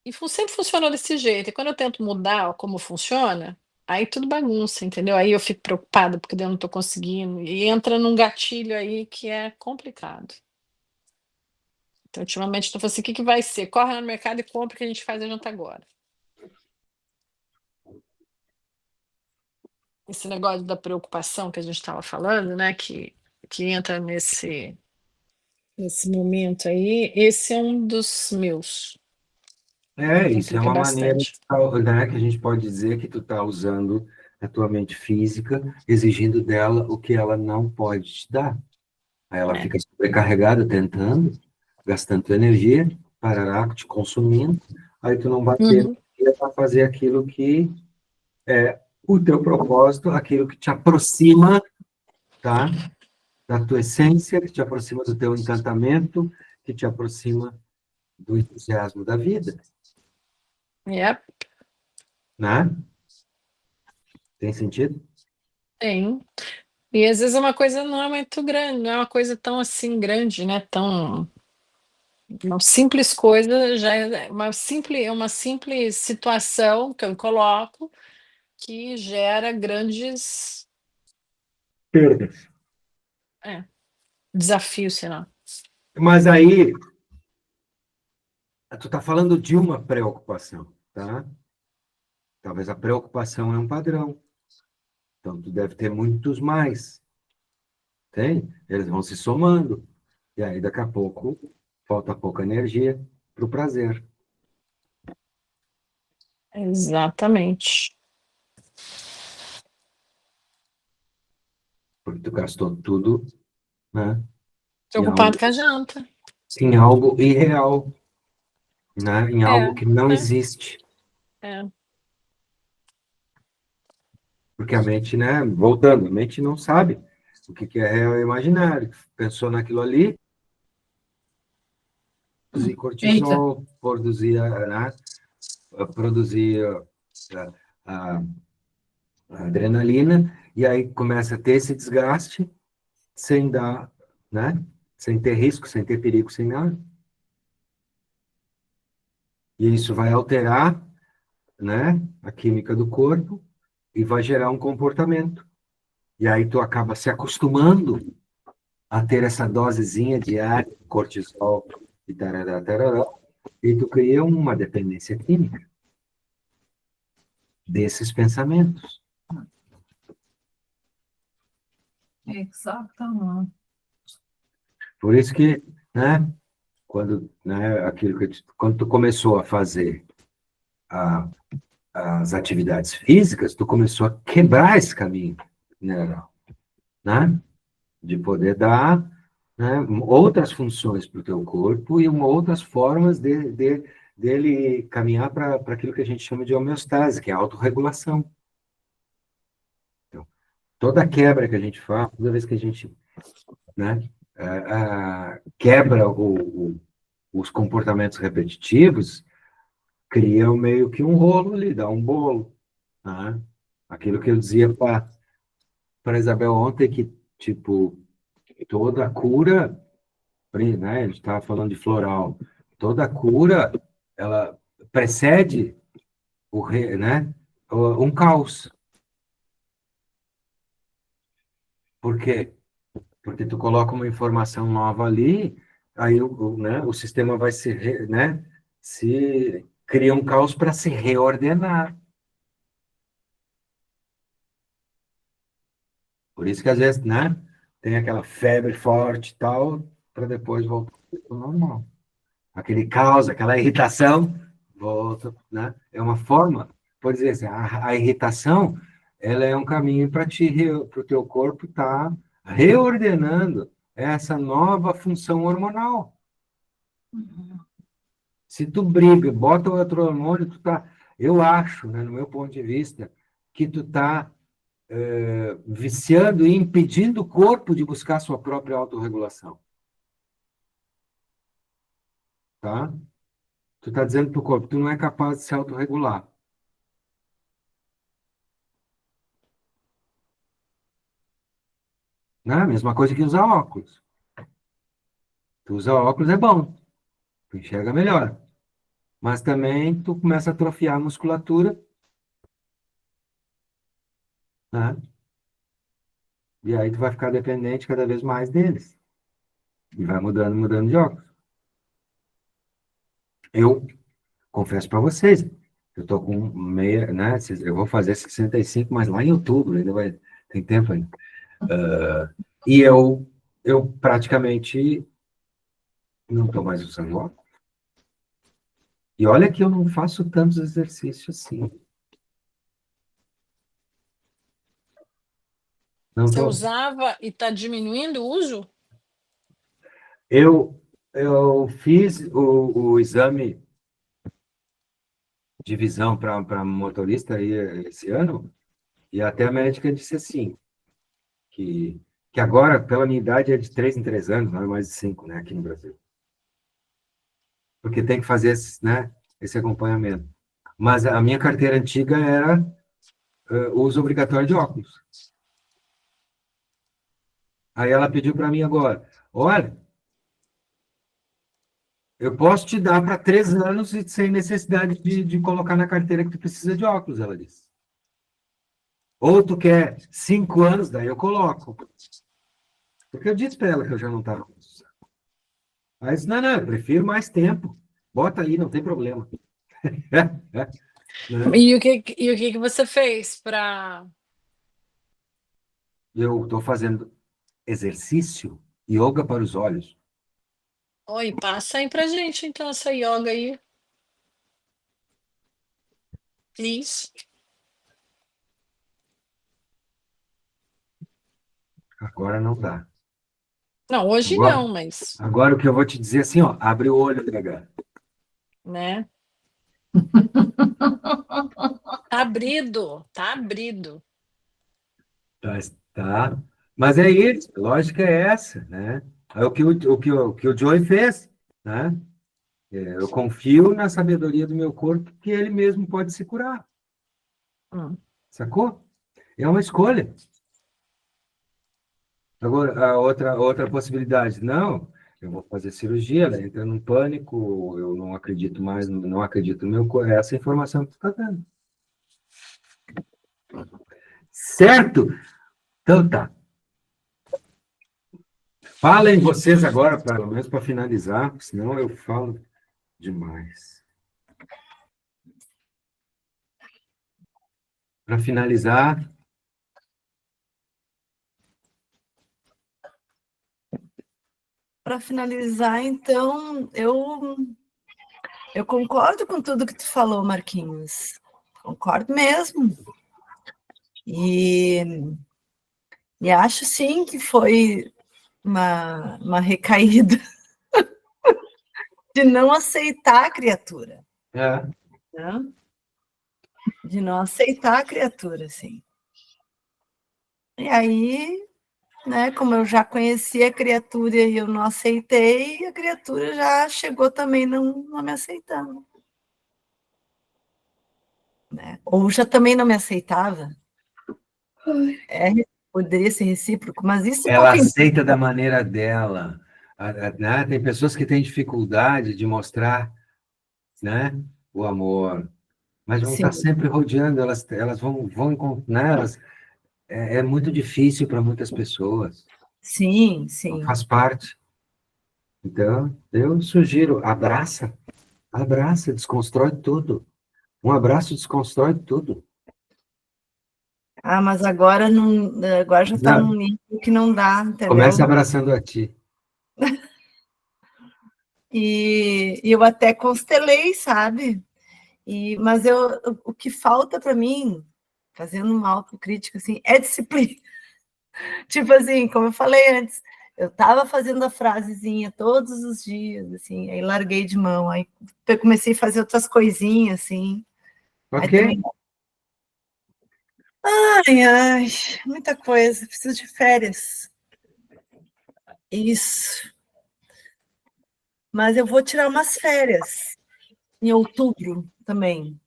[SPEAKER 1] E sempre funcionou desse jeito. E quando eu tento mudar como funciona, aí tudo bagunça, entendeu? Aí eu fico preocupada porque eu não estou conseguindo. E entra num gatilho aí que é complicado. Então, ultimamente, estou falando assim, o que vai ser? Corre lá no mercado e compra que a gente faz a janta agora. Esse negócio da preocupação que a gente estava falando, né? Que entra nesse momento aí, esse é um dos meus.
[SPEAKER 2] Isso é
[SPEAKER 1] Complica
[SPEAKER 2] uma maneira,
[SPEAKER 1] bastante.
[SPEAKER 2] né, que a gente pode dizer que tu está usando a tua mente física, exigindo dela o que ela não pode te dar. Aí ela fica sobrecarregada, tentando, gastando tua energia, parará, te consumindo, aí tu não vai ter energia para fazer aquilo que é o teu propósito, aquilo que te aproxima, tá? Da tua essência, que te aproxima do teu encantamento, que te aproxima do entusiasmo da vida,
[SPEAKER 1] Yep,
[SPEAKER 2] né? Tem sentido?
[SPEAKER 1] tem. E às vezes uma coisa não é muito grande, não é uma coisa tão assim grande, né? Tão uma simples coisa já é uma simples situação que eu coloco que gera grandes
[SPEAKER 2] Perdas.
[SPEAKER 1] desafios, sei lá.
[SPEAKER 2] Mas aí, tu tá falando de uma preocupação, tá? Talvez a preocupação é um padrão. Então, tu deve ter muitos mais. Tem? Eles vão se somando. E aí, daqui a pouco, falta pouca energia para o prazer.
[SPEAKER 1] Exatamente.
[SPEAKER 2] Porque tu gastou tudo, né?
[SPEAKER 1] Preocupado com a janta.
[SPEAKER 2] Em algo irreal, né? Em algo que não
[SPEAKER 1] É.
[SPEAKER 2] existe.
[SPEAKER 1] É.
[SPEAKER 2] Porque a mente, né? Voltando, a mente não sabe o que é real e imaginário. Pensou naquilo ali, produzir cortisol, produzir a adrenalina, e aí começa a ter esse desgaste sem dar, né? sem ter risco, sem ter perigo, sem nada. E isso vai alterar, né, a química do corpo e vai gerar um comportamento. E aí tu acaba se acostumando a ter essa dosezinha diária de cortisol e tarará, tarará, e tu cria uma dependência química desses pensamentos.
[SPEAKER 5] Exatamente.
[SPEAKER 2] Por isso que, né, quando, né, quando tu começou a fazer as atividades físicas, tu começou a quebrar esse caminho mineral, né? De poder dar, né, outras funções para o teu corpo e outras formas dele caminhar para aquilo que a gente chama de homeostase, que é a autorregulação. Então, toda quebra que a gente faz, toda vez que a gente, né, quebra os comportamentos repetitivos, cria meio que um rolo ali, dá um bolo. Né? Aquilo que eu dizia para Isabel ontem, que, tipo, toda cura, né, a gente estava falando de floral, toda cura, ela precede né, um caos. Por quê? Porque tu coloca uma informação nova ali, aí né, o sistema vai né, se cria um caos para se reordenar. Por isso que às vezes, né, tem aquela febre forte e tal, para depois voltar ao normal. Aquele caos, aquela irritação, volta, né? É uma forma, por dizer assim, a irritação, ela é um caminho para o teu corpo estar reordenando essa nova função hormonal. Se tu briga, bota outro hormônio, eu acho, né, no meu ponto de vista, que tu tá viciando e impedindo o corpo de buscar sua própria autorregulação. Tá? Tu está dizendo para o corpo, tu não é capaz de se autorregular. Né? A mesma coisa que usar óculos. Tu usa óculos é bom, tu enxerga melhor. Mas também tu começa a atrofiar a musculatura, né? E aí tu vai ficar dependente cada vez mais deles. E vai mudando de óculos. Eu confesso para vocês, eu tô com meia, né? Eu vou fazer 65, mas lá em outubro, ainda tem tempo ainda. E eu praticamente não estou mais usando óculos. E olha que eu não faço tantos exercícios assim. Não
[SPEAKER 1] Você
[SPEAKER 2] tô.
[SPEAKER 1] usava e está diminuindo o uso?
[SPEAKER 2] Eu fiz o exame de visão para motorista aí esse ano, e até a médica disse assim, que agora, pela minha idade, é de 3 em 3 anos, não é mais de 5, né, aqui no Brasil. Porque tem que fazer né, esse acompanhamento. Mas a minha carteira antiga era uso obrigatório de óculos. Aí ela pediu para mim agora, olha, eu posso te dar para 3 anos sem necessidade de colocar na carteira que tu precisa de óculos, ela disse. Ou tu quer 5 anos, daí eu coloco. Porque eu disse para ela que eu já não estava usando. Aí disse, não, eu prefiro mais tempo. Bota aí, não tem problema.
[SPEAKER 1] E o que você fez para...
[SPEAKER 2] Eu estou fazendo exercício, yoga para os olhos.
[SPEAKER 1] Oi, passa aí pra gente, então, essa yoga aí. Isso.
[SPEAKER 2] Agora não dá.
[SPEAKER 1] Não, hoje
[SPEAKER 2] Agora,
[SPEAKER 1] não, mas,
[SPEAKER 2] agora o que eu vou te dizer assim, ó, abre o olho, DH.
[SPEAKER 1] né? Tá abrido, tá abrido.
[SPEAKER 2] Tá. Mas é isso, a lógica é essa, né? É o que o Joey fez, né? Eu confio na sabedoria do meu corpo que ele mesmo pode se curar. Sacou? É uma escolha. Agora, a outra possibilidade, não, eu vou fazer cirurgia, ela entra num pânico, eu não acredito mais, não acredito no meu corpo, é essa informação que tu está dando. Certo? Então tá. Falem vocês agora, pelo menos para finalizar, senão eu falo demais. Para finalizar,
[SPEAKER 4] Para finalizar, então, eu concordo com tudo que tu falou, Marquinhos. Concordo mesmo. E acho, sim, que foi uma recaída de não aceitar a criatura.
[SPEAKER 2] é,
[SPEAKER 4] Né? De não aceitar a criatura, sim. E aí, né, como eu já conhecia a criatura e eu não aceitei, a criatura já chegou também não me aceitando. Né? Ou já também não me aceitava. Poderia ser recíproco, mas isso
[SPEAKER 2] ela
[SPEAKER 4] pouco
[SPEAKER 2] aceita da maneira dela. Né? Tem pessoas que têm dificuldade de mostrar, né, o amor, mas vão
[SPEAKER 4] Sim,
[SPEAKER 2] estar sempre rodeando, elas vão encontrar, é muito difícil para muitas pessoas,
[SPEAKER 4] sim, sim.
[SPEAKER 2] faz parte. Então, eu sugiro, abraça, desconstrói tudo. Um abraço desconstrói tudo.
[SPEAKER 4] Ah, mas agora não, agora já está num
[SPEAKER 2] Não,
[SPEAKER 4] nível que não dá,
[SPEAKER 2] começa
[SPEAKER 4] entendeu?
[SPEAKER 2] abraçando a ti.
[SPEAKER 4] E eu até constelei, sabe? Mas o que falta para mim, fazendo uma autocrítica, assim, é disciplina. Tipo assim, como eu falei antes, eu estava fazendo a frasezinha todos os dias, assim, aí larguei de mão, aí eu comecei a fazer outras coisinhas, assim, aí
[SPEAKER 2] Ok?
[SPEAKER 4] também... Ai, muita coisa, preciso de férias. Isso. Mas eu vou tirar umas férias em outubro também.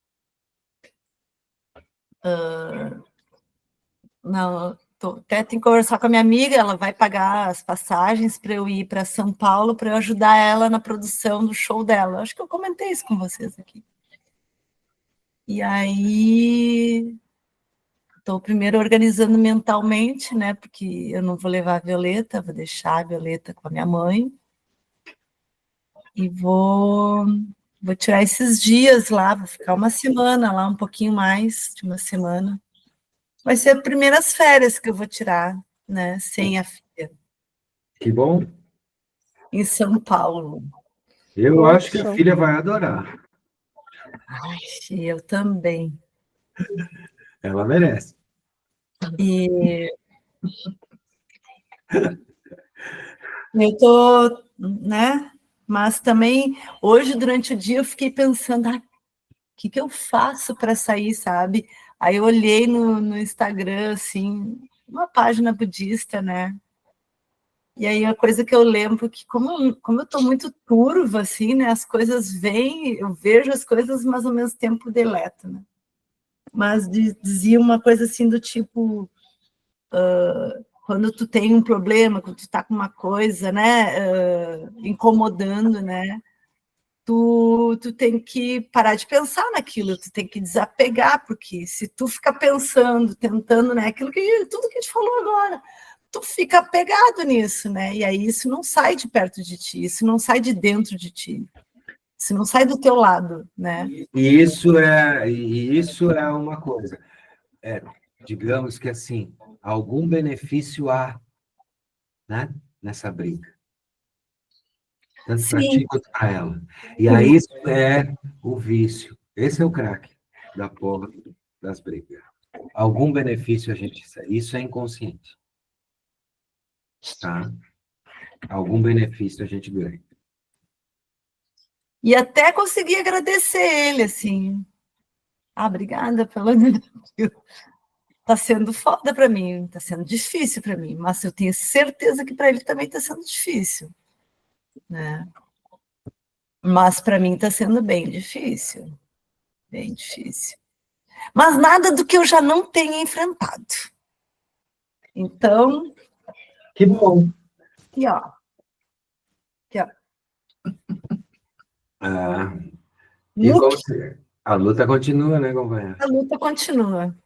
[SPEAKER 4] Não, até tenho que conversar com a minha amiga, ela vai pagar as passagens para eu ir para São Paulo para eu ajudar ela na produção do show dela. Acho que eu comentei isso com vocês aqui. E aí, estou primeiro organizando mentalmente, né? Porque eu não vou levar a Violeta, vou deixar a Violeta com a minha mãe. E vou tirar esses dias lá, vou ficar uma semana lá, um pouquinho mais de uma semana. Vai ser as primeiras férias que eu vou tirar, né? Sem a filha,
[SPEAKER 2] Que bom.
[SPEAKER 4] em São Paulo.
[SPEAKER 2] Eu
[SPEAKER 3] Oi,
[SPEAKER 2] acho que a
[SPEAKER 3] show.
[SPEAKER 2] filha vai adorar.
[SPEAKER 4] Ai, eu também.
[SPEAKER 2] Ela merece.
[SPEAKER 4] E eu tô, né? Mas também, hoje, durante o dia, eu fiquei pensando, o que eu faço para sair, sabe? Aí eu olhei no Instagram, assim, uma página budista, né? E aí a coisa que eu lembro que, como eu estou muito turva, assim, né? As coisas vêm, eu vejo as coisas, mas ao mesmo tempo deleto, né? Mas dizia uma coisa assim do tipo, quando tu tem um problema, quando tu tá com uma coisa, né, incomodando, né? Tu tem que parar de pensar naquilo, tu tem que desapegar, porque se tu ficar pensando, tentando, né, tudo que a gente falou agora, tu fica apegado nisso, né? E aí isso não sai de perto de ti, isso não sai de dentro de ti, isso não sai do teu lado, né?
[SPEAKER 2] E isso é uma coisa. Digamos que assim, algum benefício há, né, nessa briga. Tanto para
[SPEAKER 4] Sim,
[SPEAKER 2] ti quanto para ela. E aí isso é o vício. Esse é o crack da porra das brigas. Algum benefício a gente... Isso é inconsciente. Tá? Algum benefício a gente ganha.
[SPEAKER 4] e até consegui agradecer ele, assim. Obrigada pelo... Tá sendo foda para mim, tá sendo difícil para mim, mas eu tenho certeza que para ele também tá sendo difícil, né? Mas para mim tá sendo bem difícil, bem difícil. Mas nada do que eu já não tenha enfrentado. Então,
[SPEAKER 2] Que bom.
[SPEAKER 4] Aqui, ó. Aqui, ó.
[SPEAKER 2] Ah, e
[SPEAKER 4] Muque,
[SPEAKER 2] como a luta continua, né, companheiro?
[SPEAKER 4] a luta continua.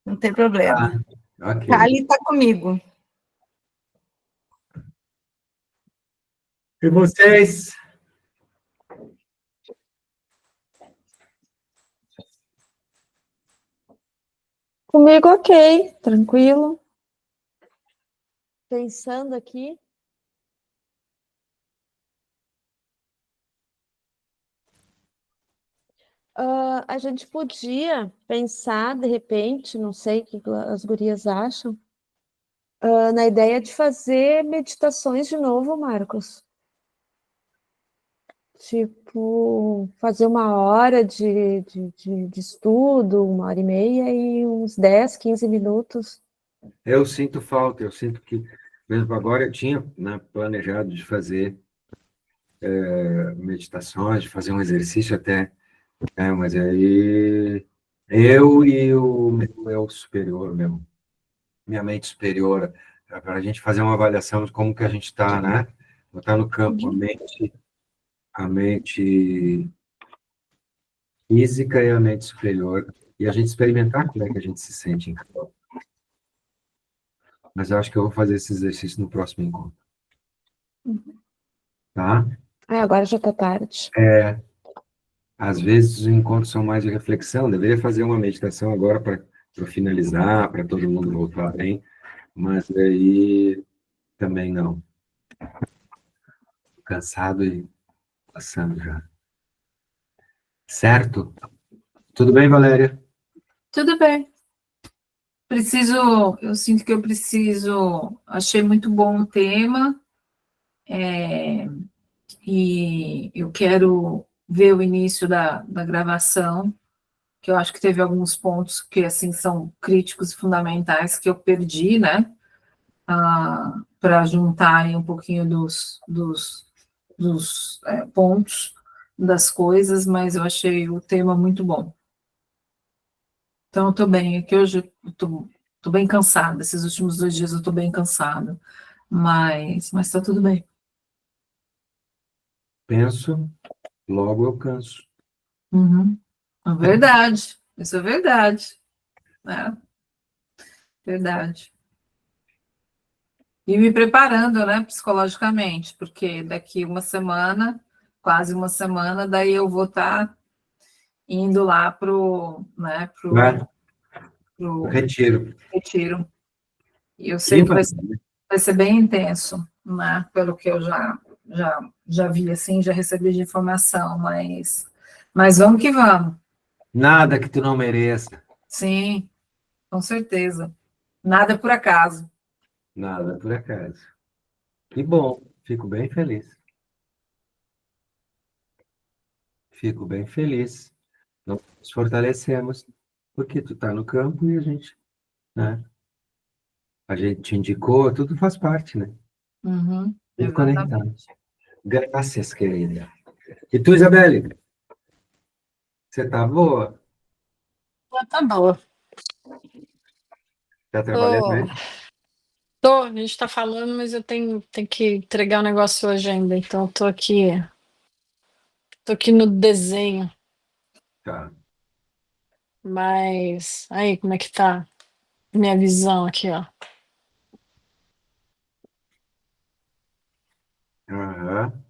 [SPEAKER 4] Não tem problema.
[SPEAKER 2] Ok.
[SPEAKER 4] Kali tá comigo.
[SPEAKER 2] E vocês?
[SPEAKER 3] Comigo, ok, tranquilo. Pensando aqui. A gente podia pensar, de repente, não sei o que as gurias acham, na ideia de fazer meditações de novo, Marcos. Tipo, fazer 1 hora de estudo, 1 hora e meia e uns 10, 15 minutos.
[SPEAKER 2] Eu sinto falta, eu sinto que, mesmo agora, eu tinha, né, planejado de fazer meditações, de fazer um exercício até, mas aí eu e o meu eu superior, minha mente superior, para a gente fazer uma avaliação de como que a gente está, né? Botar no campo a mente física e a mente superior, e a gente experimentar como é que a gente se sente em cada um. Mas eu acho que eu vou fazer esse exercício no próximo encontro, tá?
[SPEAKER 3] Agora já tá tarde.
[SPEAKER 2] Às vezes os encontros são mais de reflexão, deveria fazer uma meditação agora para finalizar, para todo mundo voltar bem, mas aí também não. Cansado e passando já. Certo? Tudo bem, Valéria?
[SPEAKER 5] Tudo bem. Eu sinto que eu preciso, achei muito bom o tema, e eu quero ver o início da gravação, que eu acho que teve alguns pontos que, assim, são críticos e fundamentais que eu perdi, né, para juntarem um pouquinho dos pontos das coisas, mas eu achei o tema muito bom. Então, eu estou bem, aqui hoje eu estou bem cansada, esses últimos 2 dias eu estou bem cansada, mas está tudo bem.
[SPEAKER 2] Penso, logo eu canso.
[SPEAKER 5] Uhum. É verdade, isso é verdade, né? Verdade. E me preparando, né, psicologicamente, porque daqui uma semana, quase uma semana, daí eu vou estar indo lá
[SPEAKER 2] Né?
[SPEAKER 5] pro
[SPEAKER 2] Retiro.
[SPEAKER 5] retiro. E eu
[SPEAKER 2] Que
[SPEAKER 5] sei que
[SPEAKER 2] maravilha.
[SPEAKER 5] vai ser bem intenso, né, pelo que eu já vi, assim, já recebi de informação, mas vamos que vamos.
[SPEAKER 2] Nada que tu não mereça.
[SPEAKER 5] Sim, com certeza. Nada por acaso.
[SPEAKER 2] Nada por acaso. Que bom, fico bem feliz. Fico bem feliz. Nós nos fortalecemos, porque tu tá no campo e a gente, né? A gente te indicou, tudo faz parte, né?
[SPEAKER 5] Uhum,
[SPEAKER 2] Tudo conectado.
[SPEAKER 5] exatamente.
[SPEAKER 2] Graças, querida. E tu, Isabelle? Você tá boa?
[SPEAKER 1] Tá boa.
[SPEAKER 2] Tá trabalhando
[SPEAKER 1] Tô,
[SPEAKER 2] aí?
[SPEAKER 1] a gente tá falando, mas eu tenho que entregar um negócio hoje ainda, então tô aqui no desenho,
[SPEAKER 2] Tá.
[SPEAKER 1] mas aí, como é que tá minha visão aqui, ó?
[SPEAKER 2] Aham.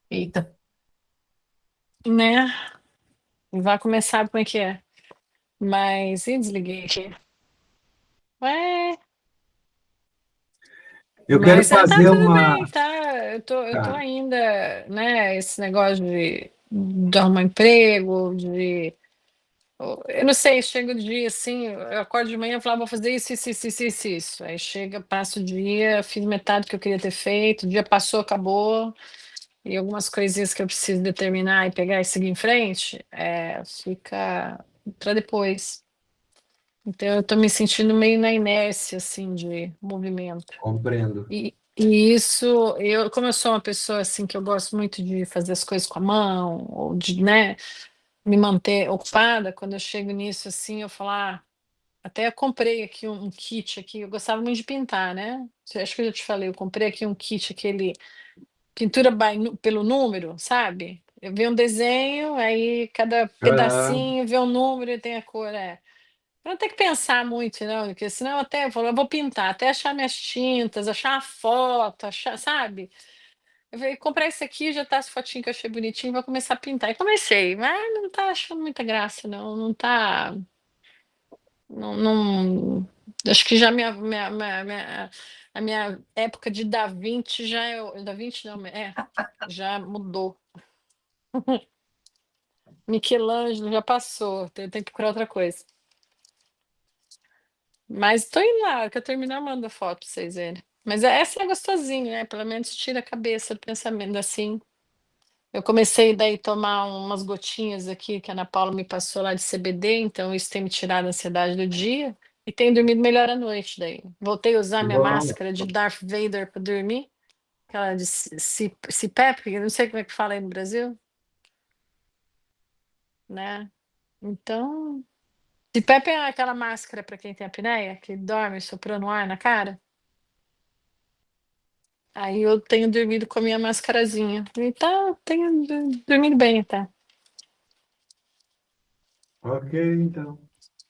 [SPEAKER 5] Eita.
[SPEAKER 1] Né? Vai começar como é que é. Mas, e desliguei aqui. Ué,
[SPEAKER 2] Eu quero
[SPEAKER 1] mas tá
[SPEAKER 2] fazer
[SPEAKER 1] tudo
[SPEAKER 2] uma.
[SPEAKER 1] bem, tá? Eu tô
[SPEAKER 2] Tá.
[SPEAKER 1] ainda, né? Esse negócio de arrumar emprego, eu não sei, chega o dia assim, eu acordo de manhã e falo, vou fazer isso, isso, isso, isso, isso, isso. Aí chega, passa o dia, fiz metade do que eu queria ter feito, o dia passou, acabou, e algumas coisinhas que eu preciso determinar e pegar e seguir em frente, fica para depois. Então eu tô me sentindo meio na inércia, assim, de movimento.
[SPEAKER 2] Compreendo.
[SPEAKER 1] E isso, como eu sou uma pessoa assim que eu gosto muito de fazer as coisas com a mão, ou de, né, me manter ocupada, quando eu chego nisso assim, eu falo, Até eu comprei aqui um kit aqui, eu gostava muito de pintar, né? Acho que eu já te falei, eu comprei aqui um kit, aquele pintura pelo número, sabe? Eu vi um desenho, aí cada pedacinho vê um número e tem a cor, Eu não tenho que pensar muito, não, porque senão eu vou pintar, até achar minhas tintas, achar a foto, sabe? Eu falei, comprar isso aqui, já tá as fotinhas que eu achei bonitinho, vou começar a pintar. E comecei, mas não tá achando muita graça, não tá. Não, acho que já a minha época de Da Vinci Da Vinci não, já mudou. Michelangelo já passou, tenho que procurar outra coisa. Mas estou indo lá, a hora que eu terminar, eu mando a foto para vocês verem. Mas essa é gostosinho, né? Pelo menos tira a cabeça do pensamento assim. Eu comecei daí a tomar umas gotinhas aqui que a Ana Paula me passou lá de CBD, então isso tem me tirado a ansiedade do dia e tenho dormido melhor à noite daí. Voltei a usar minha
[SPEAKER 2] Bom,
[SPEAKER 1] máscara de Darth Vader para dormir, aquela de CPAP, eu não sei como é que fala aí no Brasil, né? Então, CPAP é aquela máscara para quem tem apneia, que dorme soprando ar na cara. Aí eu tenho dormido com a minha mascarazinha. E tenho dormido bem até.
[SPEAKER 2] ok, então.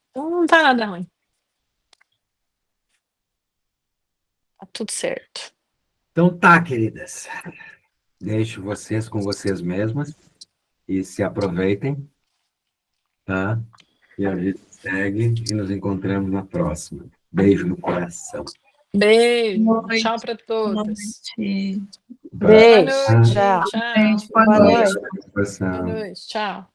[SPEAKER 1] Então não tá nada ruim. Tá tudo certo.
[SPEAKER 2] Então tá, queridas. Deixo vocês com vocês mesmas e se aproveitem, tá? E a vida segue e nos encontramos na próxima. Beijo no coração.
[SPEAKER 1] Beijo.
[SPEAKER 4] Noite.
[SPEAKER 1] Tchau para todas.
[SPEAKER 4] Noite.
[SPEAKER 3] Beijo.
[SPEAKER 1] Boa noite.
[SPEAKER 3] Tchau.
[SPEAKER 1] Tchau.
[SPEAKER 5] Gente, boa
[SPEAKER 3] Boa
[SPEAKER 5] noite.
[SPEAKER 3] noite.
[SPEAKER 1] Boa noite. Tchau.